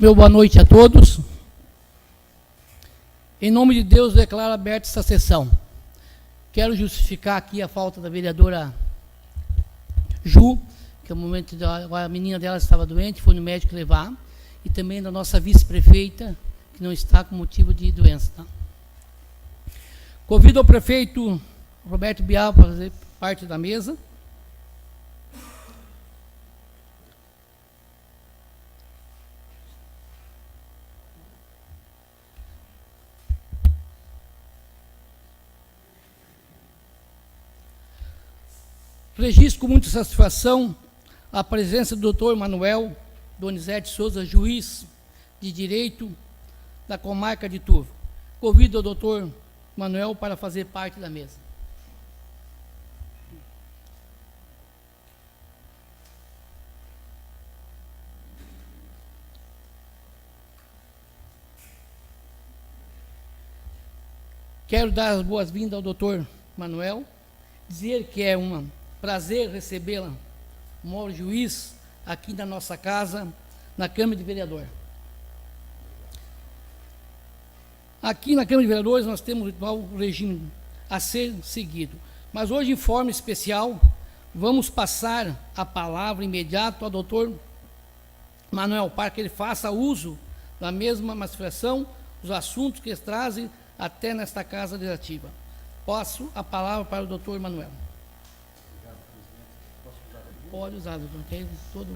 Meu boa noite a todos. Em nome de Deus, declaro aberta esta sessão. Quero justificar aqui a falta da vereadora Ju, que no momento a menina dela estava doente, foi no médico levar, e também da nossa vice-prefeita, que não está com motivo de doença. Tá? Convido o prefeito Roberto Bial para fazer parte da mesa. Registro com muita satisfação a presença do doutor Manuel Donizete Souza, juiz de direito da comarca de Turvo. Convido o doutor Manuel para fazer parte da mesa. Quero dar as boas-vindas ao doutor Manuel, dizer que é um prazer recebê-la, como juiz, aqui na nossa casa, na Câmara de Vereadores. Aqui na Câmara de Vereadores nós temos o atual regime a ser seguido. Mas hoje, em forma especial, vamos passar a palavra imediato ao doutor Manuel, para que ele faça uso da mesma manifestação, os assuntos que eles trazem até nesta Casa Legislativa. Passo a palavra para o doutor Manuel. Pode usar, doutor, ok? Todo...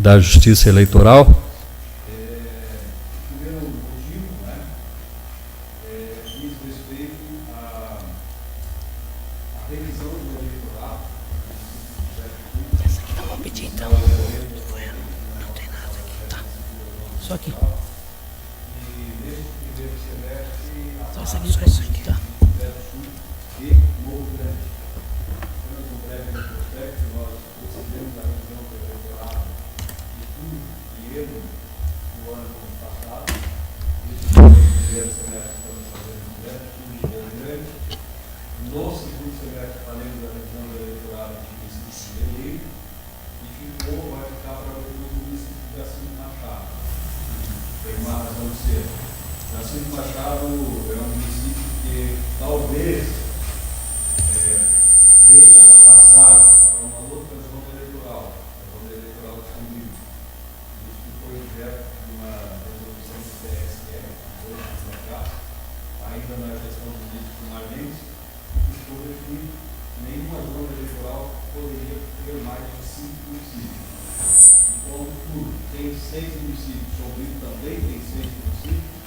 da Justiça Eleitoral. Primeiro motivo, diz respeito à revisão do eleitoral. Essa aqui tá bom pedir, então. Não tem nada aqui, tá. Só aqui. E neste primeiro semestre, Só isso aqui, tá. e Morro Grande. Temos um breve retrospecto, nós decidimos a revisão do eleitoral e ele, no ano passado, nesse primeiro semestre, estamos fazendo um Morro Grande. No segundo semestre, faremos a revisão do eleitorado de município de Belém, e vai ficar para o município de Jacinto Machado. Tem uma razão de ser. Jacinto Machado é um município que talvez venha a passar para uma outra zona eleitoral, a zona eleitoral de São Luís. Isso foi objeto de uma resolução do TSE, ainda na gestão do ministro Marlense, que ficou definido que nenhuma zona eleitoral poderia ter mais de 5 municípios. E como tudo tem 6 municípios, São Luís também tem 6 municípios,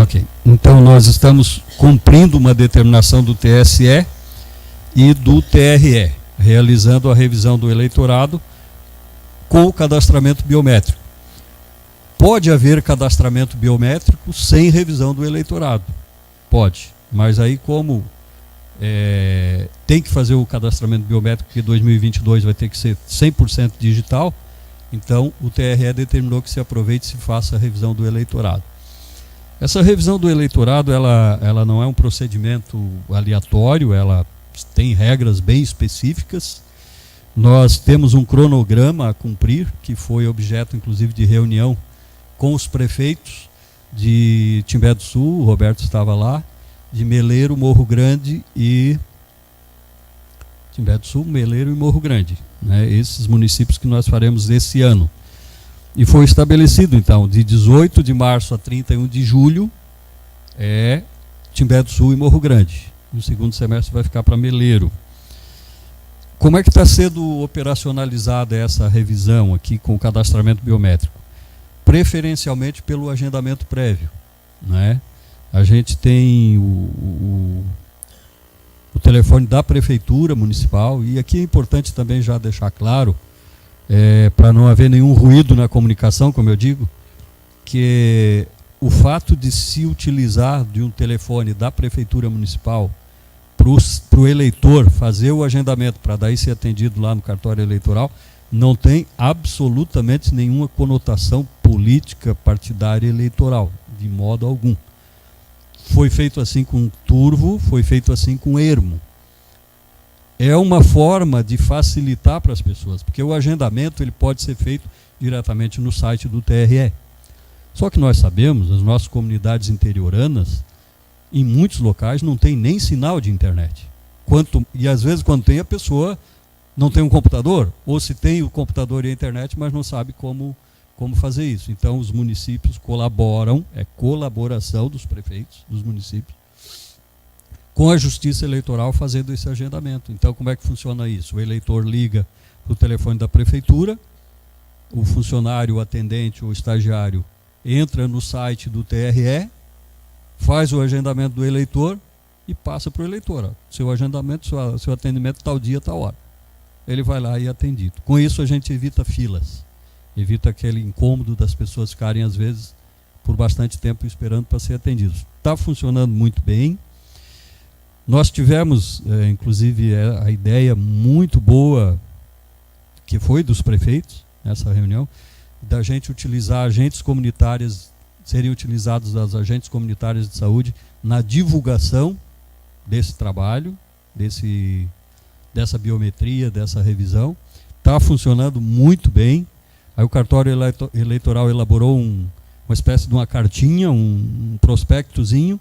Ok. Então, nós estamos cumprindo uma determinação do TSE e do TRE, realizando a revisão do eleitorado com o cadastramento biométrico. Pode haver cadastramento biométrico sem revisão do eleitorado. Pode. Mas aí, como tem que fazer o cadastramento biométrico, porque 2022 vai ter que ser 100% digital, então o TRE determinou que se aproveite e se faça a revisão do eleitorado. Essa revisão do eleitorado, ela não é um procedimento aleatório, ela tem regras bem específicas. Nós temos um cronograma a cumprir, que foi objeto inclusive de reunião com os prefeitos de Timbé do Sul, o Roberto estava lá, de Meleiro, Morro Grande e Timbé do Sul, Meleiro e Morro Grande, né? Esses municípios que nós faremos esse ano. E foi estabelecido, então, de 18 de março a 31 de julho, Timbé do Sul e Morro Grande. No segundo semestre vai ficar para Meleiro. Como é que está sendo operacionalizada essa revisão aqui com o cadastramento biométrico? Preferencialmente pelo agendamento prévio, né? A gente tem o telefone da Prefeitura Municipal, e aqui é importante também já deixar claro, para não haver nenhum ruído na comunicação, como eu digo, que o fato de se utilizar de um telefone da Prefeitura Municipal para o eleitor fazer o agendamento para daí ser atendido lá no cartório eleitoral, não tem absolutamente nenhuma conotação política, partidária, eleitoral, de modo algum. Foi feito assim com Turvo, foi feito assim com Ermo. É uma forma de facilitar para as pessoas, porque o agendamento ele pode ser feito diretamente no site do TRE. Só que nós sabemos, as nossas comunidades interioranas, em muitos locais não tem nem sinal de internet. E às vezes quando tem, a pessoa não tem um computador, ou se tem o computador e a internet, mas não sabe como fazer isso. Então os municípios colaboram, é colaboração dos prefeitos, dos municípios, com a Justiça Eleitoral fazendo esse agendamento. Então como é que funciona isso? O eleitor liga para o telefone da Prefeitura, o funcionário, o atendente ou estagiário entra no site do TRE, faz o agendamento do eleitor e passa para o eleitor. Ó, seu agendamento, seu atendimento tal dia, tal hora. Ele vai lá e é atendido. Com isso a gente evita filas, evita aquele incômodo das pessoas ficarem às vezes por bastante tempo esperando para ser atendidos. Está funcionando muito bem. Nós tivemos, inclusive, a ideia muito boa, que foi dos prefeitos, nessa reunião, da gente utilizar agentes comunitários, serem utilizados as agentes comunitárias de saúde na divulgação desse trabalho, dessa biometria, dessa revisão. Está funcionando muito bem. Aí o cartório eleitoral elaborou uma espécie de uma cartinha, um prospectozinho,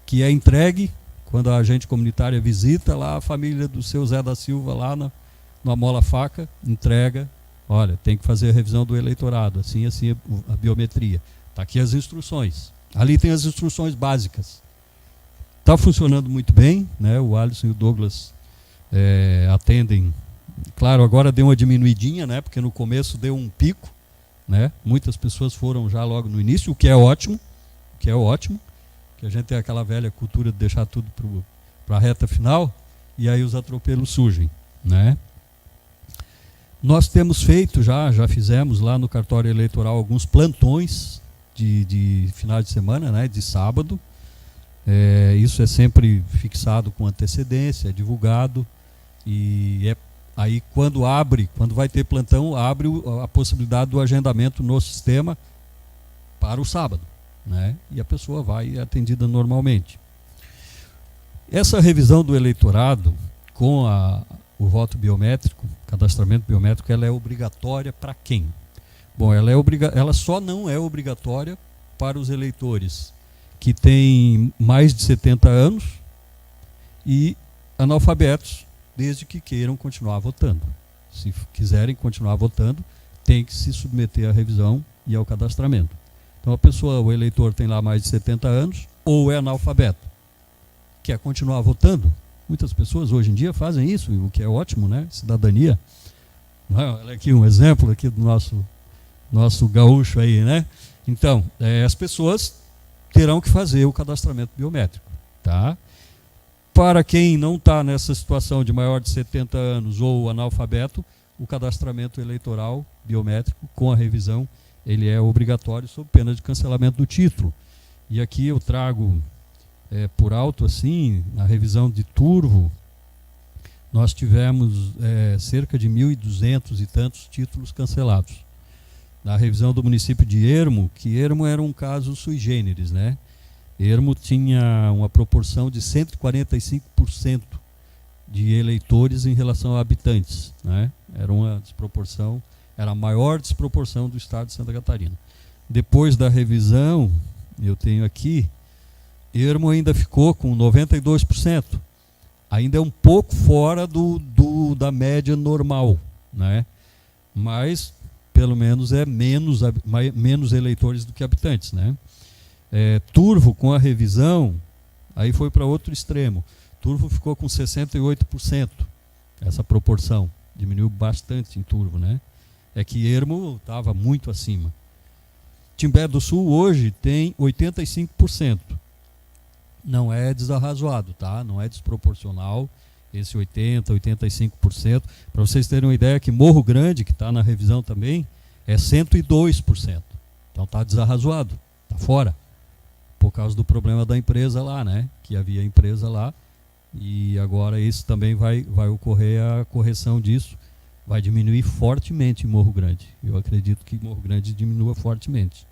que é entregue quando a agente comunitária visita lá a família do seu Zé da Silva, lá na Mola Faca, entrega, olha, tem que fazer a revisão do eleitorado, assim a biometria. Está aqui as instruções. Ali tem as instruções básicas. Está funcionando muito bem, né? O Alisson e o Douglas atendem. Claro, agora deu uma diminuidinha, né? Porque no começo deu um pico, né? Muitas pessoas foram já logo no início, o que é ótimo, que a gente tem aquela velha cultura de deixar tudo para a reta final, e aí os atropelos surgem, né? Nós temos feito, já fizemos lá no cartório eleitoral alguns plantões de final de semana, né? De sábado. Isso é sempre fixado com antecedência, é divulgado, e aí quando vai ter plantão, abre a possibilidade do agendamento no sistema para o sábado, né? E a pessoa vai e é atendida normalmente. Essa revisão do eleitorado com o voto biométrico, cadastramento biométrico, ela é obrigatória para quem? Bom, ela só não é obrigatória para os eleitores que têm mais de 70 anos e analfabetos, desde que queiram continuar votando. Se quiserem continuar votando, tem que se submeter à revisão e ao cadastramento. Então o eleitor tem lá mais de 70 anos ou é analfabeto, quer continuar votando. Muitas pessoas hoje em dia fazem isso, o que é ótimo, né? Cidadania. Olha aqui um exemplo aqui do nosso gaúcho aí, né? Então, as pessoas terão que fazer o cadastramento biométrico, tá? Para quem não está nessa situação de maior de 70 anos ou analfabeto, o cadastramento eleitoral biométrico com a revisão, ele é obrigatório sob pena de cancelamento do título. E aqui eu trago por alto, assim, na revisão de Turvo, nós tivemos cerca de 1.200 e tantos títulos cancelados. Na revisão do município de Ermo, que Ermo era um caso sui generis, né? Ermo tinha uma proporção de 145% de eleitores em relação a habitantes, né? Era uma desproporção, era a maior desproporção do estado de Santa Catarina. Depois da revisão, eu tenho aqui, Ermo ainda ficou com 92%. Ainda é um pouco fora da média normal, né? Mas, pelo menos, é menos eleitores do que habitantes, né? Turvo, com a revisão, aí foi para outro extremo. Turvo ficou com 68%, essa proporção. Diminuiu bastante em Turvo, né? É que Ermo estava muito acima. Timbé do Sul hoje tem 85%. Não é desarrazoado, tá? Não é desproporcional esse 80%, 85%. Para vocês terem uma ideia que Morro Grande, que está na revisão também, é 102%. Então está desarrazoado, está fora. Por causa do problema da empresa lá, né? Que havia empresa lá. E agora isso também vai ocorrer a correção disso. Vai diminuir fortemente em Morro Grande. Eu acredito que Morro Grande diminua fortemente.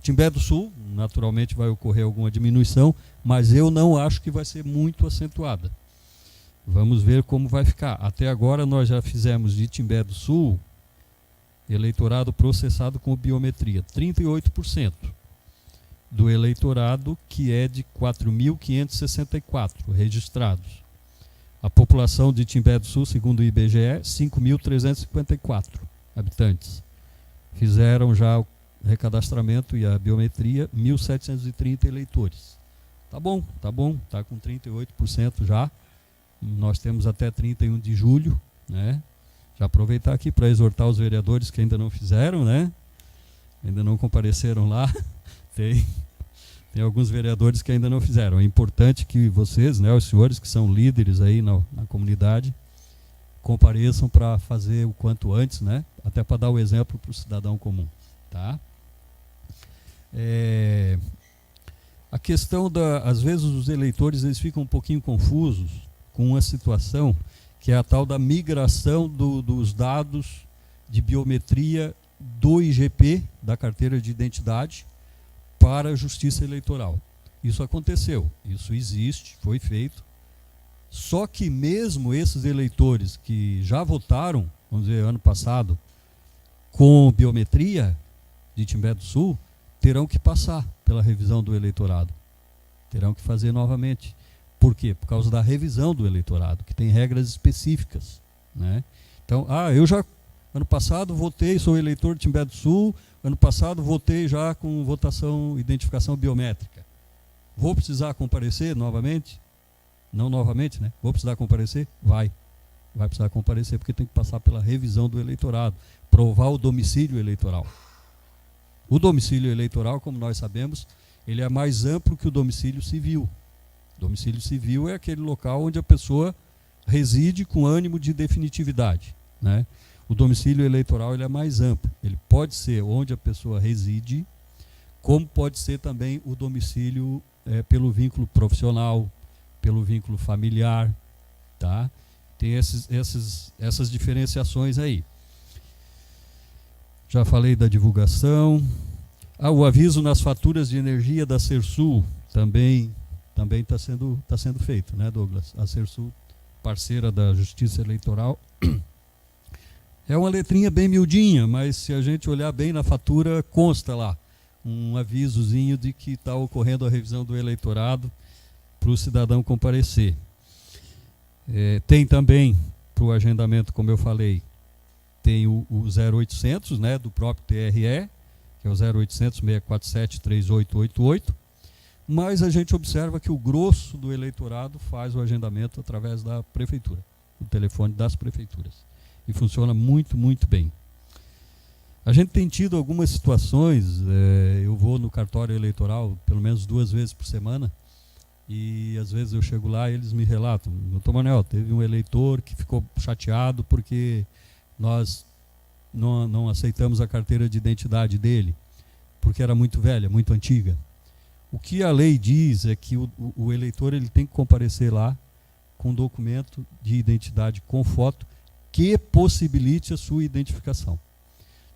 Timbé do Sul, naturalmente vai ocorrer alguma diminuição, mas eu não acho que vai ser muito acentuada. Vamos ver como vai ficar. Até agora nós já fizemos de Timbé do Sul eleitorado processado com biometria, 38% do eleitorado, que é de 4.564 registrados. A população de Timbé do Sul, segundo o IBGE, 5.354 habitantes. Fizeram já o recadastramento e a biometria, 1.730 eleitores. Tá bom, tá com 38% já. Nós temos até 31 de julho, né? Já aproveitar aqui para exortar os vereadores que ainda não fizeram, né? Ainda não compareceram lá. Tem alguns vereadores que ainda não fizeram. É importante que vocês, né, os senhores que são líderes aí na comunidade, compareçam para fazer o quanto antes, né? Até para dar o exemplo para o cidadão comum, tá? A questão às vezes os eleitores eles ficam um pouquinho confusos com uma situação que é a tal da migração dos dados de biometria do IGP, da carteira de identidade, para a Justiça Eleitoral. Isso aconteceu, isso existe, foi feito. Só que mesmo esses eleitores que já votaram, vamos dizer, ano passado, com biometria de Timbé do Sul, terão que passar pela revisão do eleitorado. Terão que fazer novamente. Por quê? Por causa da revisão do eleitorado, que tem regras específicas, né? Então, eu já, ano passado, votei, sou eleitor de Timbé do Sul, ano passado votei já com identificação biométrica. Vou precisar comparecer novamente? Não novamente, né? Vou precisar comparecer? Vai precisar comparecer, porque tem que passar pela revisão do eleitorado, provar o domicílio eleitoral. O domicílio eleitoral, como nós sabemos, ele é mais amplo que o domicílio civil. O domicílio civil é aquele local onde a pessoa reside com ânimo de definitividade, né? O domicílio eleitoral ele é mais amplo. Ele pode ser onde a pessoa reside, como pode ser também o domicílio pelo vínculo profissional, pelo vínculo familiar, tá? Tem essas diferenciações aí. Já falei da divulgação. O aviso nas faturas de energia da Sersul também está sendo feito, né, Douglas? A Sersul, parceira da Justiça Eleitoral. É uma letrinha bem miudinha, mas se a gente olhar bem na fatura, consta lá um avisozinho de que está ocorrendo a revisão do eleitorado para o cidadão comparecer. Tem também, para o agendamento, como eu falei, tem o 0800, né, do próprio TRE, que é o 0800 647 3888, mas a gente observa que o grosso do eleitorado faz o agendamento através da prefeitura, o telefone das prefeituras. E funciona muito, muito bem. A gente tem tido algumas situações, eu vou no cartório eleitoral pelo menos 2 vezes por semana, e às vezes eu chego lá e eles me relatam: doutor Manuel, teve um eleitor que ficou chateado porque nós não aceitamos a carteira de identidade dele, porque era muito velha, muito antiga. O que a lei diz é que o eleitor ele tem que comparecer lá com documento de identidade com foto que possibilite a sua identificação.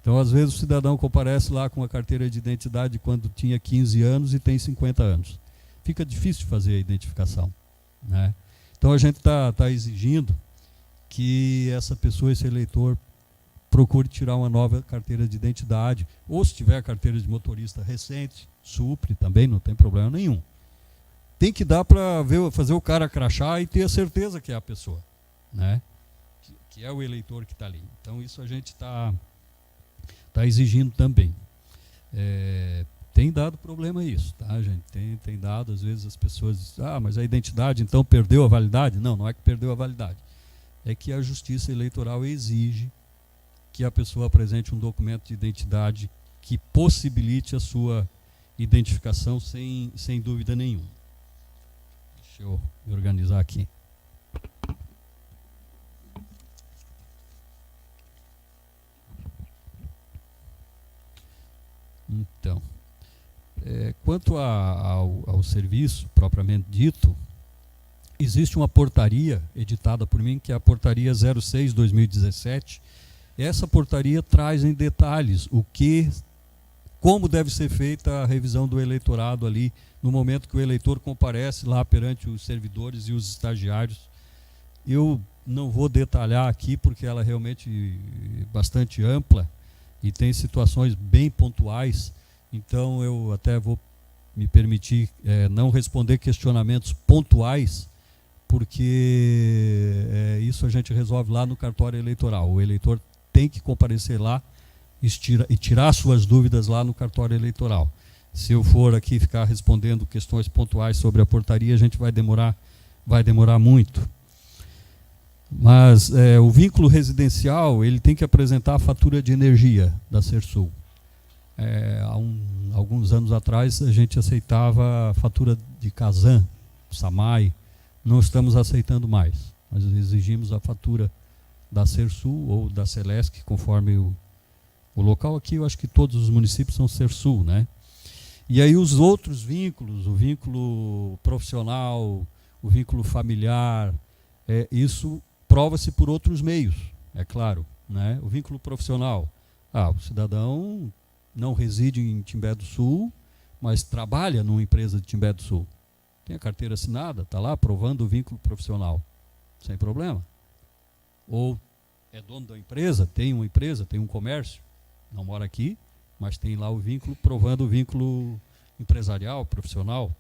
Então, às vezes, o cidadão comparece lá com a carteira de identidade quando tinha 15 anos e tem 50 anos. Fica difícil de fazer a identificação, né? Então, a gente está exigindo que essa pessoa, esse eleitor, procure tirar uma nova carteira de identidade, ou se tiver a carteira de motorista recente, supre também, não tem problema nenhum. Tem que dar para fazer o cara crachar e ter a certeza que é a pessoa, né? Que é o eleitor que está ali. Então, isso a gente está exigindo também. Tem dado problema isso, tá, gente? Tem dado, às vezes as pessoas dizem: mas a identidade então perdeu a validade. Não é que perdeu a validade. É que a Justiça Eleitoral exige que a pessoa apresente um documento de identidade que possibilite a sua identificação sem dúvida nenhuma. Deixa eu me organizar aqui. Então, quanto ao serviço propriamente dito, existe uma portaria editada por mim, que é a portaria 06/2017. Essa portaria traz em detalhes como deve ser feita a revisão do eleitorado ali, no momento que o eleitor comparece lá perante os servidores e os estagiários. Eu não vou detalhar aqui, porque ela é realmente bastante ampla e tem situações bem pontuais, então eu até vou me permitir não responder questionamentos pontuais, porque isso a gente resolve lá no cartório eleitoral. O eleitor tem que comparecer lá e tirar suas dúvidas lá no cartório eleitoral. Se eu for aqui ficar respondendo questões pontuais sobre a portaria, a gente vai demorar muito. Mas o vínculo residencial, ele tem que apresentar a fatura de energia da Sersul. Alguns anos atrás a gente aceitava a fatura de Casan, Samai. Não estamos aceitando mais. Nós exigimos a fatura da Sersul ou da Celesc, conforme o local. Aqui eu acho que todos os municípios são Sersul, né? E aí os outros vínculos, o vínculo profissional, o vínculo familiar, isso prova-se por outros meios, é claro, né? O vínculo profissional, o cidadão não reside em Timbé do Sul, mas trabalha numa empresa de Timbé do Sul. Tem a carteira assinada, está lá provando o vínculo profissional, sem problema. Ou é dono da empresa, tem um comércio, não mora aqui, mas tem lá o vínculo, provando o vínculo empresarial, profissional.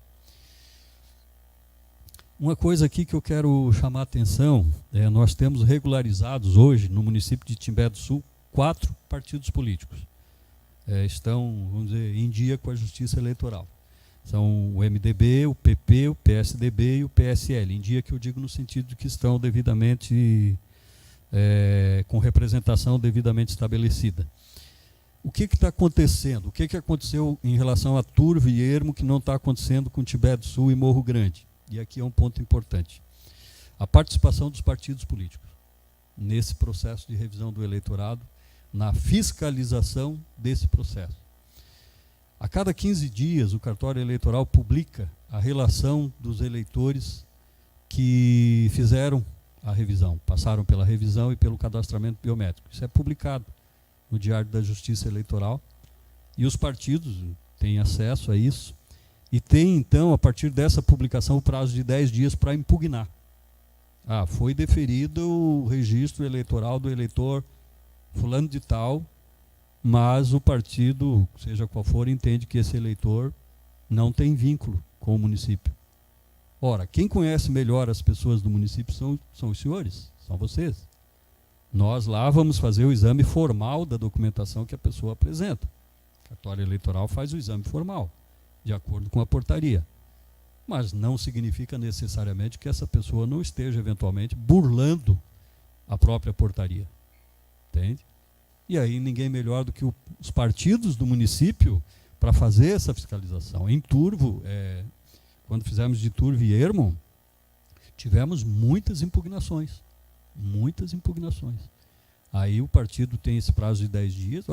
Uma coisa aqui que eu quero chamar a atenção, nós temos regularizados hoje, no município de Timbé do Sul, 4 partidos políticos. Estão, vamos dizer, em dia com a Justiça Eleitoral. São o MDB, o PP, o PSDB e o PSL. Em dia que eu digo no sentido de que estão devidamente, com representação devidamente estabelecida. O que está acontecendo? O que aconteceu em relação a Turvo e Ermo que não está acontecendo com Timbé do Sul e Morro Grande? E aqui é um ponto importante. A participação dos partidos políticos nesse processo de revisão do eleitorado, na fiscalização desse processo. A cada 15 dias, o cartório eleitoral publica a relação dos eleitores que fizeram a revisão, passaram pela revisão e pelo cadastramento biométrico. Isso é publicado no Diário da Justiça Eleitoral, e os partidos têm acesso a isso, e tem, então, a partir dessa publicação, o prazo de 10 dias para impugnar. Foi deferido o registro eleitoral do eleitor fulano de tal, mas o partido, seja qual for, entende que esse eleitor não tem vínculo com o município. Ora, quem conhece melhor as pessoas do município são os senhores, são vocês. Nós lá vamos fazer o exame formal da documentação que a pessoa apresenta. O cartório eleitoral faz o exame formal, de acordo com a portaria. Mas não significa necessariamente que essa pessoa não esteja, eventualmente, burlando a própria portaria. Entende? E aí ninguém melhor do que os partidos do município para fazer essa fiscalização. Em Turvo, quando fizemos de Turvo e Ermo, tivemos muitas impugnações. Muitas impugnações. Aí o partido tem esse prazo de 10 dias,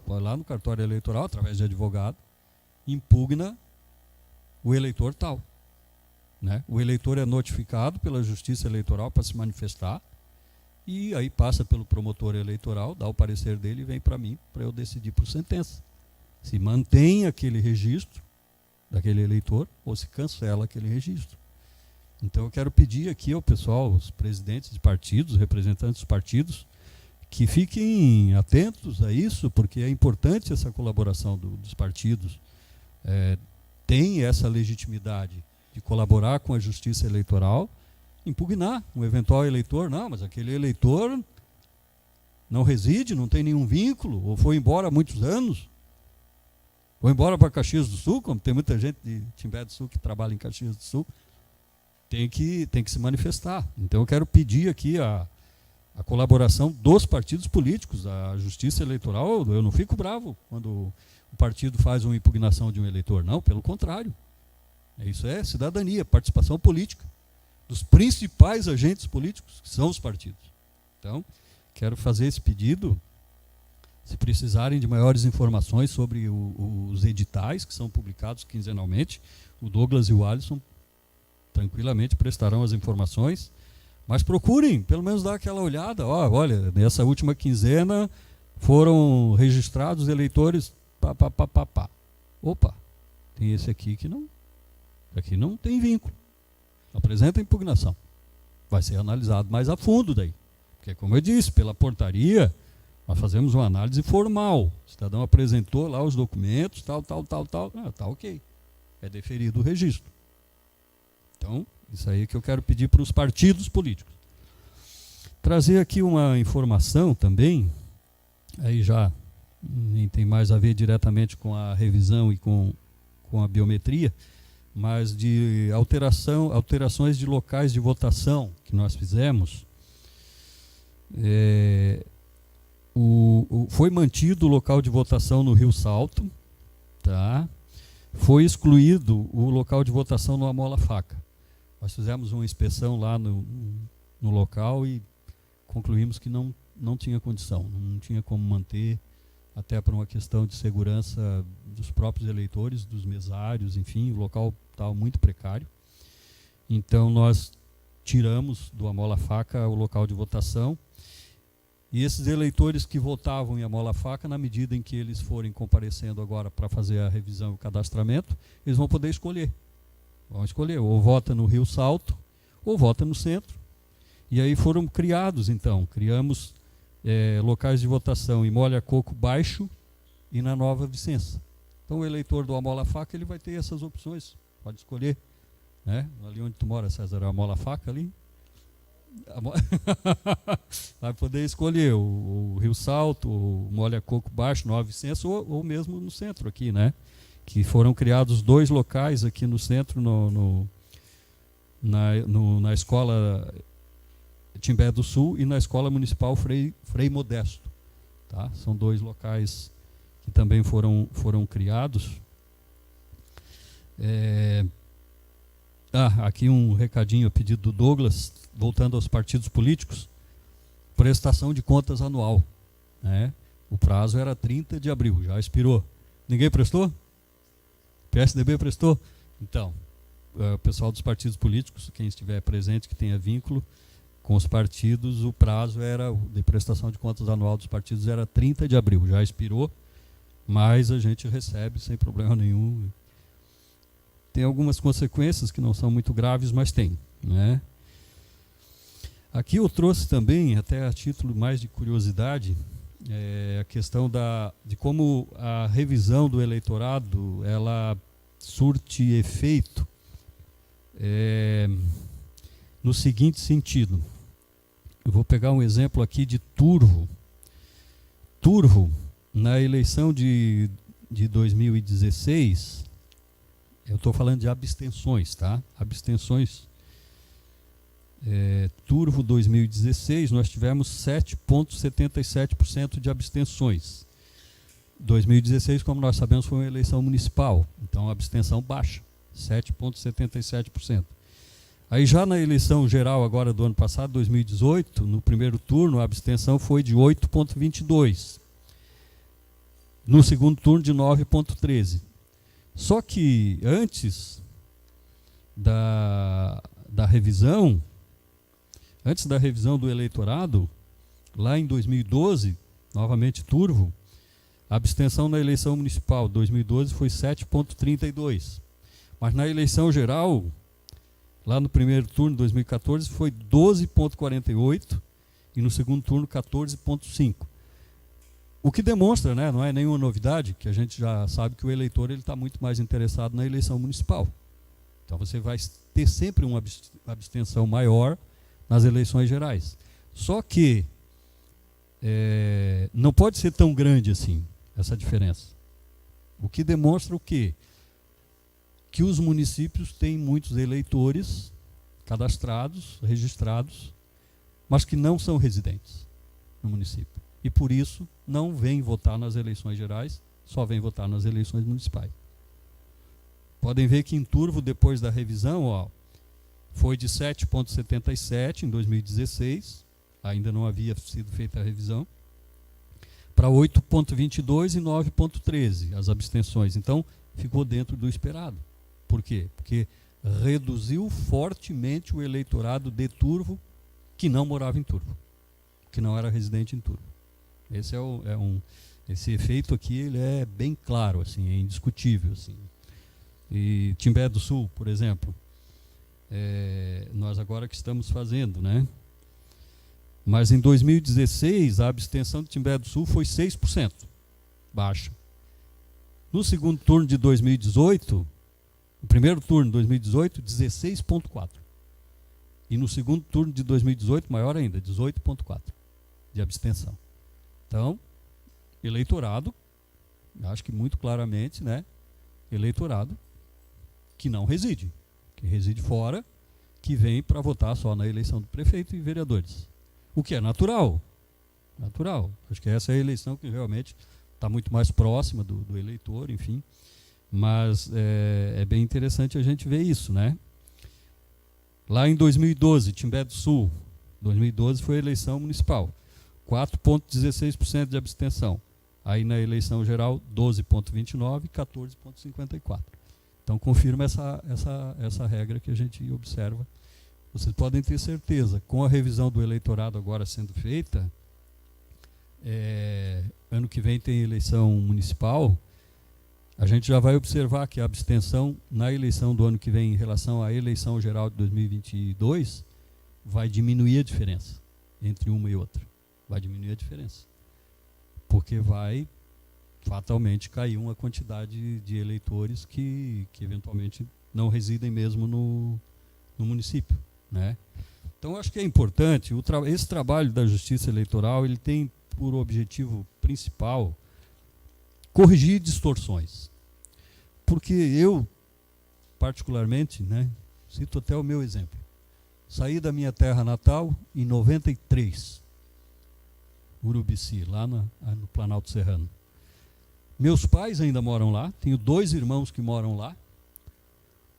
vai lá no cartório eleitoral, através de advogado, impugna o eleitor tal. Né? O eleitor é notificado pela Justiça Eleitoral para se manifestar, e aí passa pelo promotor eleitoral, dá o parecer dele e vem para mim, para eu decidir por sentença. Se mantém aquele registro daquele eleitor ou se cancela aquele registro. Então eu quero pedir aqui ao pessoal, os presidentes de partidos, representantes dos partidos, que fiquem atentos a isso, porque é importante essa colaboração dos partidos. Tem essa legitimidade de colaborar com a Justiça Eleitoral, impugnar um eventual eleitor. Não, mas aquele eleitor não reside, não tem nenhum vínculo, ou foi embora há muitos anos, foi embora para Caxias do Sul, como tem muita gente de Timbé do Sul que trabalha em Caxias do Sul, tem que se manifestar. Então eu quero pedir aqui a colaboração dos partidos políticos, a Justiça Eleitoral. Eu não fico bravo quando o partido faz uma impugnação de um eleitor, não, pelo contrário. Isso é cidadania, participação política dos principais agentes políticos, que são os partidos. Então, quero fazer esse pedido. Se precisarem de maiores informações sobre os editais que são publicados quinzenalmente, o Douglas e o Alisson tranquilamente prestarão as informações, mas procurem, pelo menos dar aquela olhada. Olha, nessa última quinzena foram registrados eleitores, Opa, tem esse aqui que não tem vínculo. Apresenta impugnação. Vai ser analisado mais a fundo daí. Porque, como eu disse, pela portaria, nós fazemos uma análise formal. O cidadão apresentou lá os documentos, tal. Tá ok. É deferido o registro. Então, isso aí que eu quero pedir para os partidos políticos. Trazer aqui uma informação também, aí já nem tem mais a ver diretamente com a revisão e com a biometria, mas de alterações de locais de votação que nós fizemos. Foi mantido o local de votação no Rio Salto, tá? Foi excluído o local de votação no Amola Faca. Nós fizemos uma inspeção lá no local e concluímos que não tinha condição, não tinha como manter, até por uma questão de segurança dos próprios eleitores, dos mesários, enfim, o local estava muito precário. Então nós tiramos do Amola Faca o local de votação, e esses eleitores que votavam em Amola Faca, na medida em que eles forem comparecendo agora para fazer a revisão e o cadastramento, eles vão poder escolher. Vão escolher, ou vota no Rio Salto, ou vota no centro. E aí foram criamos locais de votação em Molha Coco Baixo e na Nova Vicença. Então o eleitor do Amola Faca ele vai ter essas opções, pode escolher, né? Ali onde tu mora, César, é a Amola Faca ali? Vai poder escolher o Rio Salto, o Molha Coco Baixo, Nova Vicença, ou mesmo no centro aqui, né? Que foram criados 2 locais aqui no centro, na escola Timbé do Sul e na Escola Municipal Frei Modesto. Tá? São 2 locais que também foram criados. Aqui um recadinho a pedido do Douglas, voltando aos partidos políticos, prestação de contas anual. Né? O prazo era 30 de abril, já expirou. Ninguém prestou? PSDB prestou? Então, o pessoal dos partidos políticos, quem estiver presente, que tenha vínculo com os partidos, o prazo de prestação de contas anual dos partidos era 30 de abril, já expirou, mas a gente recebe sem problema nenhum. Tem algumas consequências que não são muito graves, mas tem, né? Aqui eu trouxe também, até a título mais de curiosidade, a questão de como a revisão do eleitorado ela surte efeito no seguinte sentido. Eu vou pegar um exemplo aqui de Turvo. Turvo, na eleição de 2016, eu estou falando de abstenções, tá? Abstenções. Turvo 2016, nós tivemos 7,77% de abstenções. 2016, como nós sabemos, foi uma eleição municipal, então a abstenção baixa, 7,77%. Aí já na eleição geral agora do ano passado, 2018, no primeiro turno, a abstenção foi de 8,22%. No segundo turno, de 9,13%. Só que antes da revisão do eleitorado, lá em 2012, novamente Turvo, a abstenção na eleição municipal 2012 foi 7,32%. Mas na eleição geral, lá no primeiro turno, 2014, foi 12,48% e no segundo turno, 14,5%. O que demonstra, né, não é nenhuma novidade, que a gente já sabe que o eleitor está muito mais interessado na eleição municipal. Então você vai ter sempre uma abstenção maior nas eleições gerais. Só que não pode ser tão grande assim, essa diferença. O que demonstra o quê? Que os municípios têm muitos eleitores cadastrados, registrados, mas que não são residentes no município. E por isso não vêm votar nas eleições gerais, só vêm votar nas eleições municipais. Podem ver que em Turvo, depois da revisão, foi de 7,77 em 2016, ainda não havia sido feita a revisão, para 8,22 e 9,13 as abstenções. Então, ficou dentro do esperado. Por quê? Porque reduziu fortemente o eleitorado de Turvo que não morava em Turvo, que não era residente em Turvo. Esse efeito aqui ele é bem claro, assim, é indiscutível. Assim. E Timbé do Sul, por exemplo, nós agora que estamos fazendo, né? Mas em 2016 a abstenção de Timbé do Sul foi 6%, baixa. No segundo turno de 2018, no primeiro turno de 2018, 16,4%. E no segundo turno de 2018, maior ainda, 18,4% de abstenção. Então, eleitorado, acho que muito claramente, né? Eleitorado que não reside, que reside fora, que vem para votar só na eleição do prefeito e vereadores. O que é natural. Natural. Acho que essa é a eleição que realmente está muito mais próxima do eleitor, enfim. Mas é bem interessante a gente ver isso, né? Lá em 2012, Timbé do Sul, 2012 foi a eleição municipal. 4,16% de abstenção. Aí na eleição geral, 12,29% e 14,54%. Então confirma essa regra que a gente observa. Vocês podem ter certeza, com a revisão do eleitorado agora sendo feita, ano que vem tem eleição municipal, a gente já vai observar que a abstenção na eleição do ano que vem em relação à eleição geral de 2022 vai diminuir a diferença entre uma e outra. Vai diminuir a diferença, porque vai fatalmente cair uma quantidade de eleitores que eventualmente não residem mesmo no município, né? Então acho que é importante, esse trabalho da Justiça Eleitoral, ele tem por objetivo principal corrigir distorções, porque eu particularmente, né, cito até o meu exemplo, saí da minha terra natal em 93, Urubici, lá no Planalto Serrano. Meus pais ainda moram lá, tenho 2 irmãos que moram lá.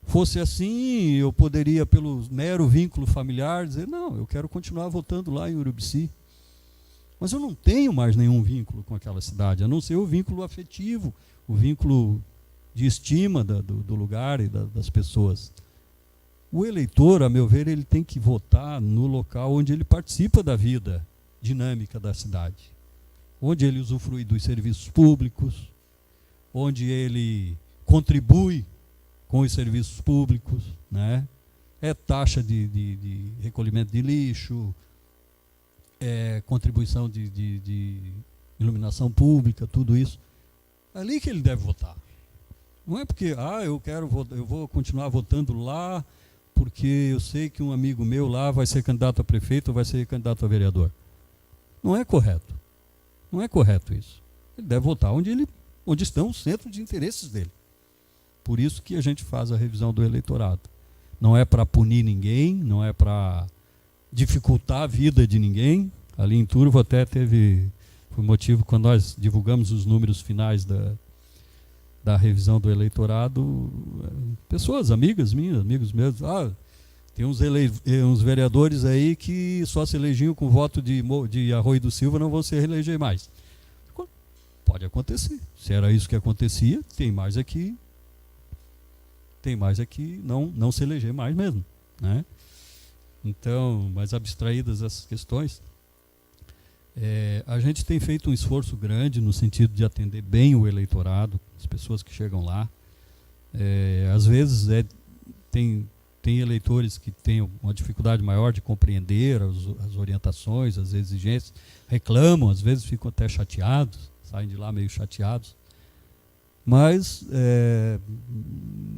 Fosse assim, eu poderia, pelo mero vínculo familiar, dizer, não, eu quero continuar votando lá em Urubici. Mas eu não tenho mais nenhum vínculo com aquela cidade, a não ser o vínculo afetivo, o vínculo de estima do lugar e das pessoas. O eleitor, a meu ver, ele tem que votar no local onde ele participa da vida dinâmica da cidade, onde ele usufrui dos serviços públicos, onde ele contribui com os serviços públicos, né? É taxa de recolhimento de lixo, é contribuição de iluminação pública, tudo isso. É ali que ele deve votar. Não é porque, eu vou continuar votando lá, porque eu sei que um amigo meu lá vai ser candidato a prefeito ou vai ser candidato a vereador. Não é correto. Não é correto isso. Ele deve votar onde estão os centros de interesses dele. Por isso que a gente faz a revisão do eleitorado. Não é para punir ninguém, não é para dificultar a vida de ninguém. Ali em Turvo até foi motivo, quando nós divulgamos os números finais da revisão do eleitorado, pessoas, amigas minhas, amigos meus, tem uns vereadores aí que só se elegiam com voto de Arroio do Silva, não vão se reeleger mais. Pode acontecer. Se era isso que acontecia, tem mais aqui não se eleger mais mesmo, né? Então, mais abstraídas essas questões, a gente tem feito um esforço grande no sentido de atender bem o eleitorado, as pessoas que chegam lá. Às vezes tem eleitores que têm uma dificuldade maior de compreender as orientações, as exigências, reclamam, às vezes ficam até chateados, saem de lá meio chateados. Mas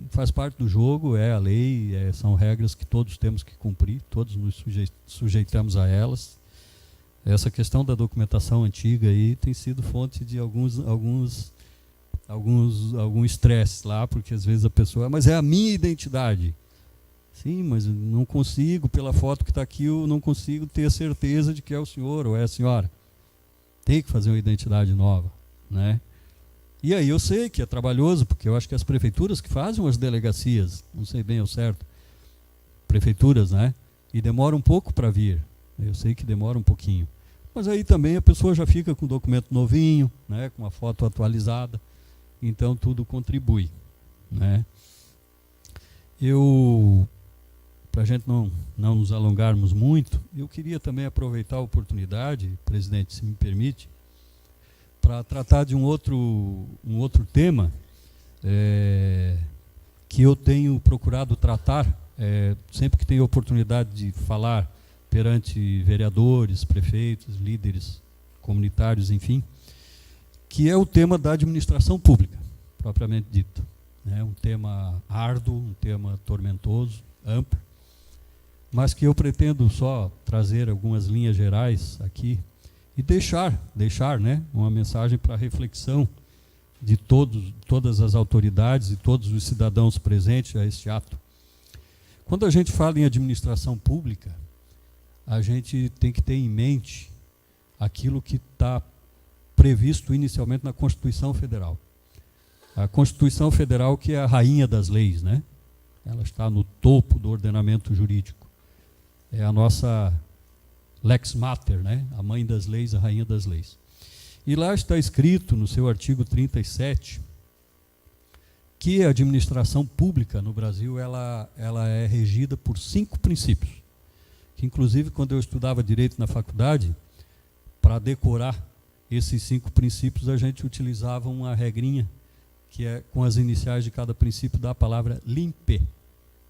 faz parte do jogo, é a lei, são regras que todos temos que cumprir, todos nos sujeitamos a elas. Essa questão da documentação antiga aí tem sido fonte de algum estresse lá, porque às vezes a pessoa, mas é a minha identidade. Sim, mas não consigo, pela foto que está aqui, eu não consigo ter certeza de que é o senhor ou é a senhora. Tem que fazer uma identidade nova, né? E aí eu sei que é trabalhoso, porque eu acho que as prefeituras que fazem as delegacias, não sei bem ao certo, prefeituras, né? E demora um pouco para vir. Eu sei que demora um pouquinho. Mas aí também a pessoa já fica com o documento novinho, né? Com a foto atualizada. Então tudo contribui, né? Para a gente não nos alongarmos muito, eu queria também aproveitar a oportunidade, presidente, se me permite, para tratar de um outro tema que eu tenho procurado tratar sempre que tenho oportunidade de falar perante vereadores, prefeitos, líderes comunitários, enfim, que é o tema da administração pública, propriamente dito. É um tema árduo, um tema tormentoso, amplo, mas que eu pretendo só trazer algumas linhas gerais aqui e deixar, né, uma mensagem para reflexão de todas as autoridades e todos os cidadãos presentes a este ato. Quando a gente fala em administração pública, a gente tem que ter em mente aquilo que está previsto inicialmente na Constituição Federal. A Constituição Federal, que é a rainha das leis, né? Ela está no topo do ordenamento jurídico. É a nossa lex mater, né? A mãe das leis, a rainha das leis. E lá está escrito, no seu artigo 37, que a administração pública no Brasil ela é regida por 5 princípios. Que, inclusive, quando eu estudava Direito na faculdade, para decorar esses 5 princípios, a gente utilizava uma regrinha, que é com as iniciais de cada princípio da palavra LIMPE,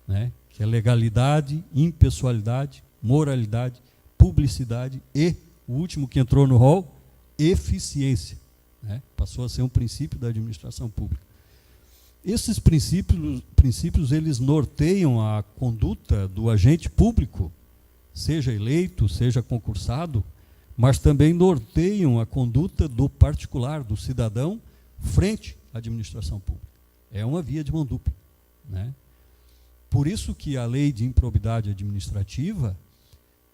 né? Que é legalidade, impessoalidade, moralidade, publicidade e, o último que entrou no rol, eficiência, né? Passou a ser um princípio da administração pública. Esses princípios eles norteiam a conduta do agente público, seja eleito, seja concursado, mas também norteiam a conduta do particular, do cidadão, frente à administração pública. É uma via de mão dupla, né? Por isso que a lei de improbidade administrativa,